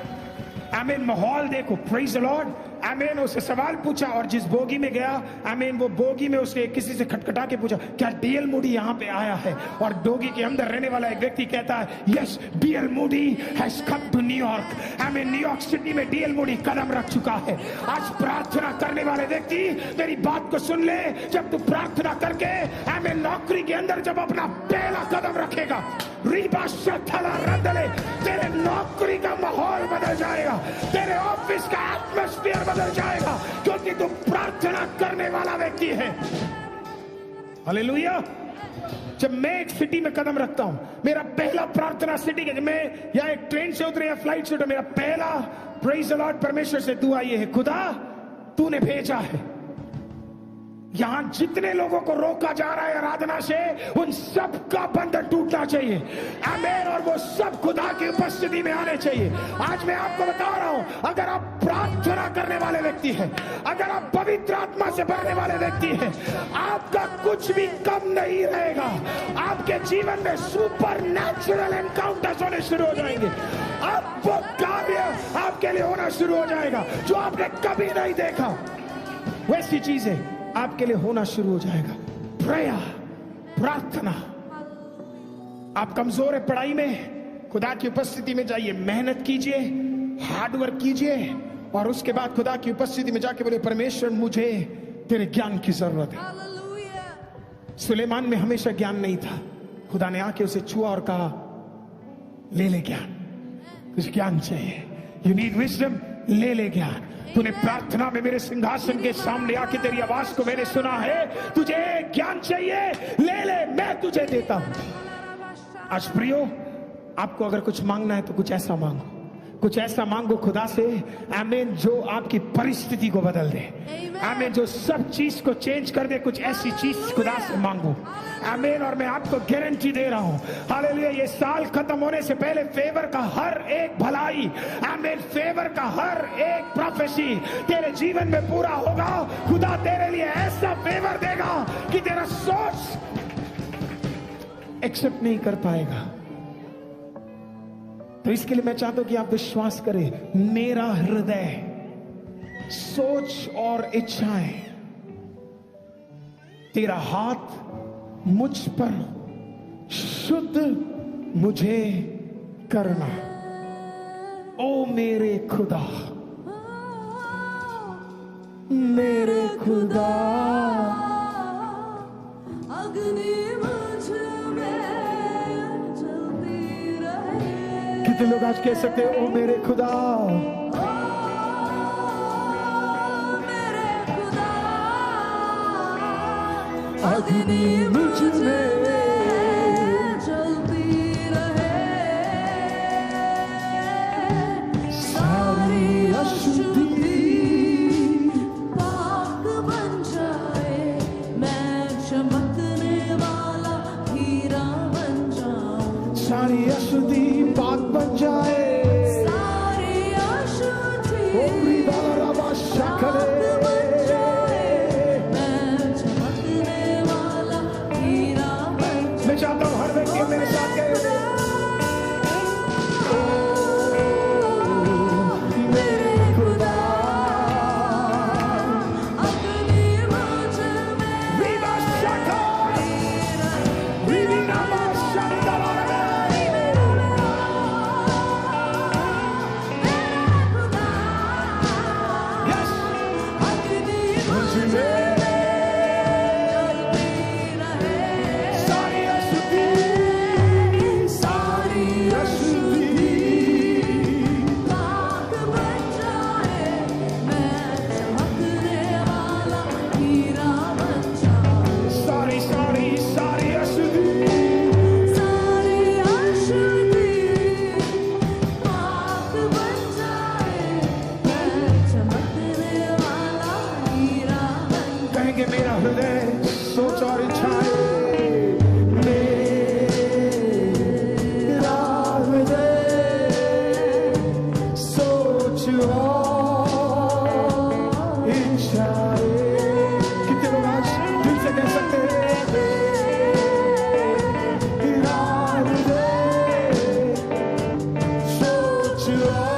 आमीन। माहौल देखो। Praise the Lord. आमीन। उससे सवाल पूछा और जिस बोगी में गया, आमीन, वो बोगी में उसने किसी से खटखटा के पूछा, क्या डीएल मूडी यहाँ पे आया है? और बोगी के अंदर रहने वाला एक व्यक्ति कहता है, yes, DL Moody has come to New York. आमीन। न्यूयॉर्क सिटी में डीएल मूडी कदम रख चुका है। आज प्रार्थना करने वाले व्यक्ति मेरी बात को सुन ले। जब तू प्रार्थना करके, आमीन, नौकरी के अंदर जब अपना पहला कदम रखेगा, तेरे नौकरी का माहौल बदल जाएगा, तेरे ऑफिस का एटमॉस्फेयर बदल जाएगा, क्योंकि तू प्रार्थना करने वाला व्यक्ति है। हालेलुया। जब मैं एक सिटी में कदम रखता हूं, मेरा पहला प्रार्थना सिटी के, मैं या एक ट्रेन से उतरे या फ्लाइट से उतरे, मेरा पहला प्रेज द लॉर्ड परमेश्वर से दुआ ये है, खुदा तूने भेजा है। यहां जितने लोगों को रोका जा रहा है आराधना से, उन सब का बंधन टूटना चाहिए। आमीन। और वो सब खुदा की उपस्थिति में आने चाहिए। आज मैं आपको बता रहा हूं, अगर आप प्रार्थना करने वाले व्यक्ति हैं, अगर आप पवित्र आत्मा से भरने वाले व्यक्ति हैं, आपका कुछ भी कम नहीं रहेगा। आपके जीवन में सुपर नेचुरल एनकाउंटर्स होने शुरू हो जाएंगे। अब वो कार्य आपके लिए होना शुरू हो जाएगा जो आपने कभी नहीं देखा। वैसी चीजें आपके लिए होना शुरू हो जाएगा। प्रेयर, प्रार्थना। आप कमजोर है पढ़ाई में, खुदा की उपस्थिति में जाइए, मेहनत कीजिए, हार्डवर्क कीजिए, और उसके बाद खुदा की उपस्थिति में जाके बोले, परमेश्वर मुझे तेरे ज्ञान की जरूरत है। सुलेमान में हमेशा ज्ञान नहीं था। खुदा ने आके उसे छुआ और कहा, ले ले ज्ञान, कुछ ज्ञान चाहिए, यू नीड विजडम, ले ले ज्ञान। तूने प्रार्थना में मेरे सिंहासन के सामने आके तेरी आवाज को मैंने सुना है, तुझे ज्ञान चाहिए, ले ले, मैं तुझे देता हूं। आज प्रियो, आपको अगर कुछ मांगना है तो कुछ ऐसा मांगो, कुछ ऐसा मांगो खुदा से, आमीन, जो आपकी परिस्थिति को बदल दे, आमीन, जो सब चीज को चेंज कर दे। कुछ ऐसी चीज खुदा से मांगो, आमीन। और मैं आपको गारंटी दे रहा हूं, हालेलुया, ये साल खत्म होने से पहले फेवर का हर एक भलाई, आमीन, फेवर का हर एक प्रोफेसी तेरे जीवन में पूरा होगा। खुदा तेरे लिए ऐसा फेवर देगा कि तेरा सोच एक्सेप्ट नहीं कर पाएगा। तो इसके लिए मैं चाहता हूं कि आप विश्वास करें, मेरा हृदय, सोच और इच्छाएं, तेरा हाथ मुझ पर शुद्ध मुझे करना। ओ मेरे खुदा, मेरे खुदा, अग्नि मुझ में जलती रहे। कितने लोग आज कह सकते हैं, ओ मेरे खुदा, अग्नि मुझ में जलती रहे, सारी अशुद्धि पाक बन जाए, मैं चमकने वाला हीरा बन जाऊं। सारी अशुद्धि पाक बन जाए, सारी अशुद्धि चाहता हूं हर व्यक्ति मेरे साथ कहे, मेरे खुदा, अग्नि मुझ में, विवा शाखा, विवी नामा शांतला, यस, अग्नि मुझ में मेरा हृदय, सोच और इच्छाएं, मेरा हृदय, सोच और इच्छाएं। कितने लोग आज दिल से कह सकते हैं, मेरा हृदय, सोच और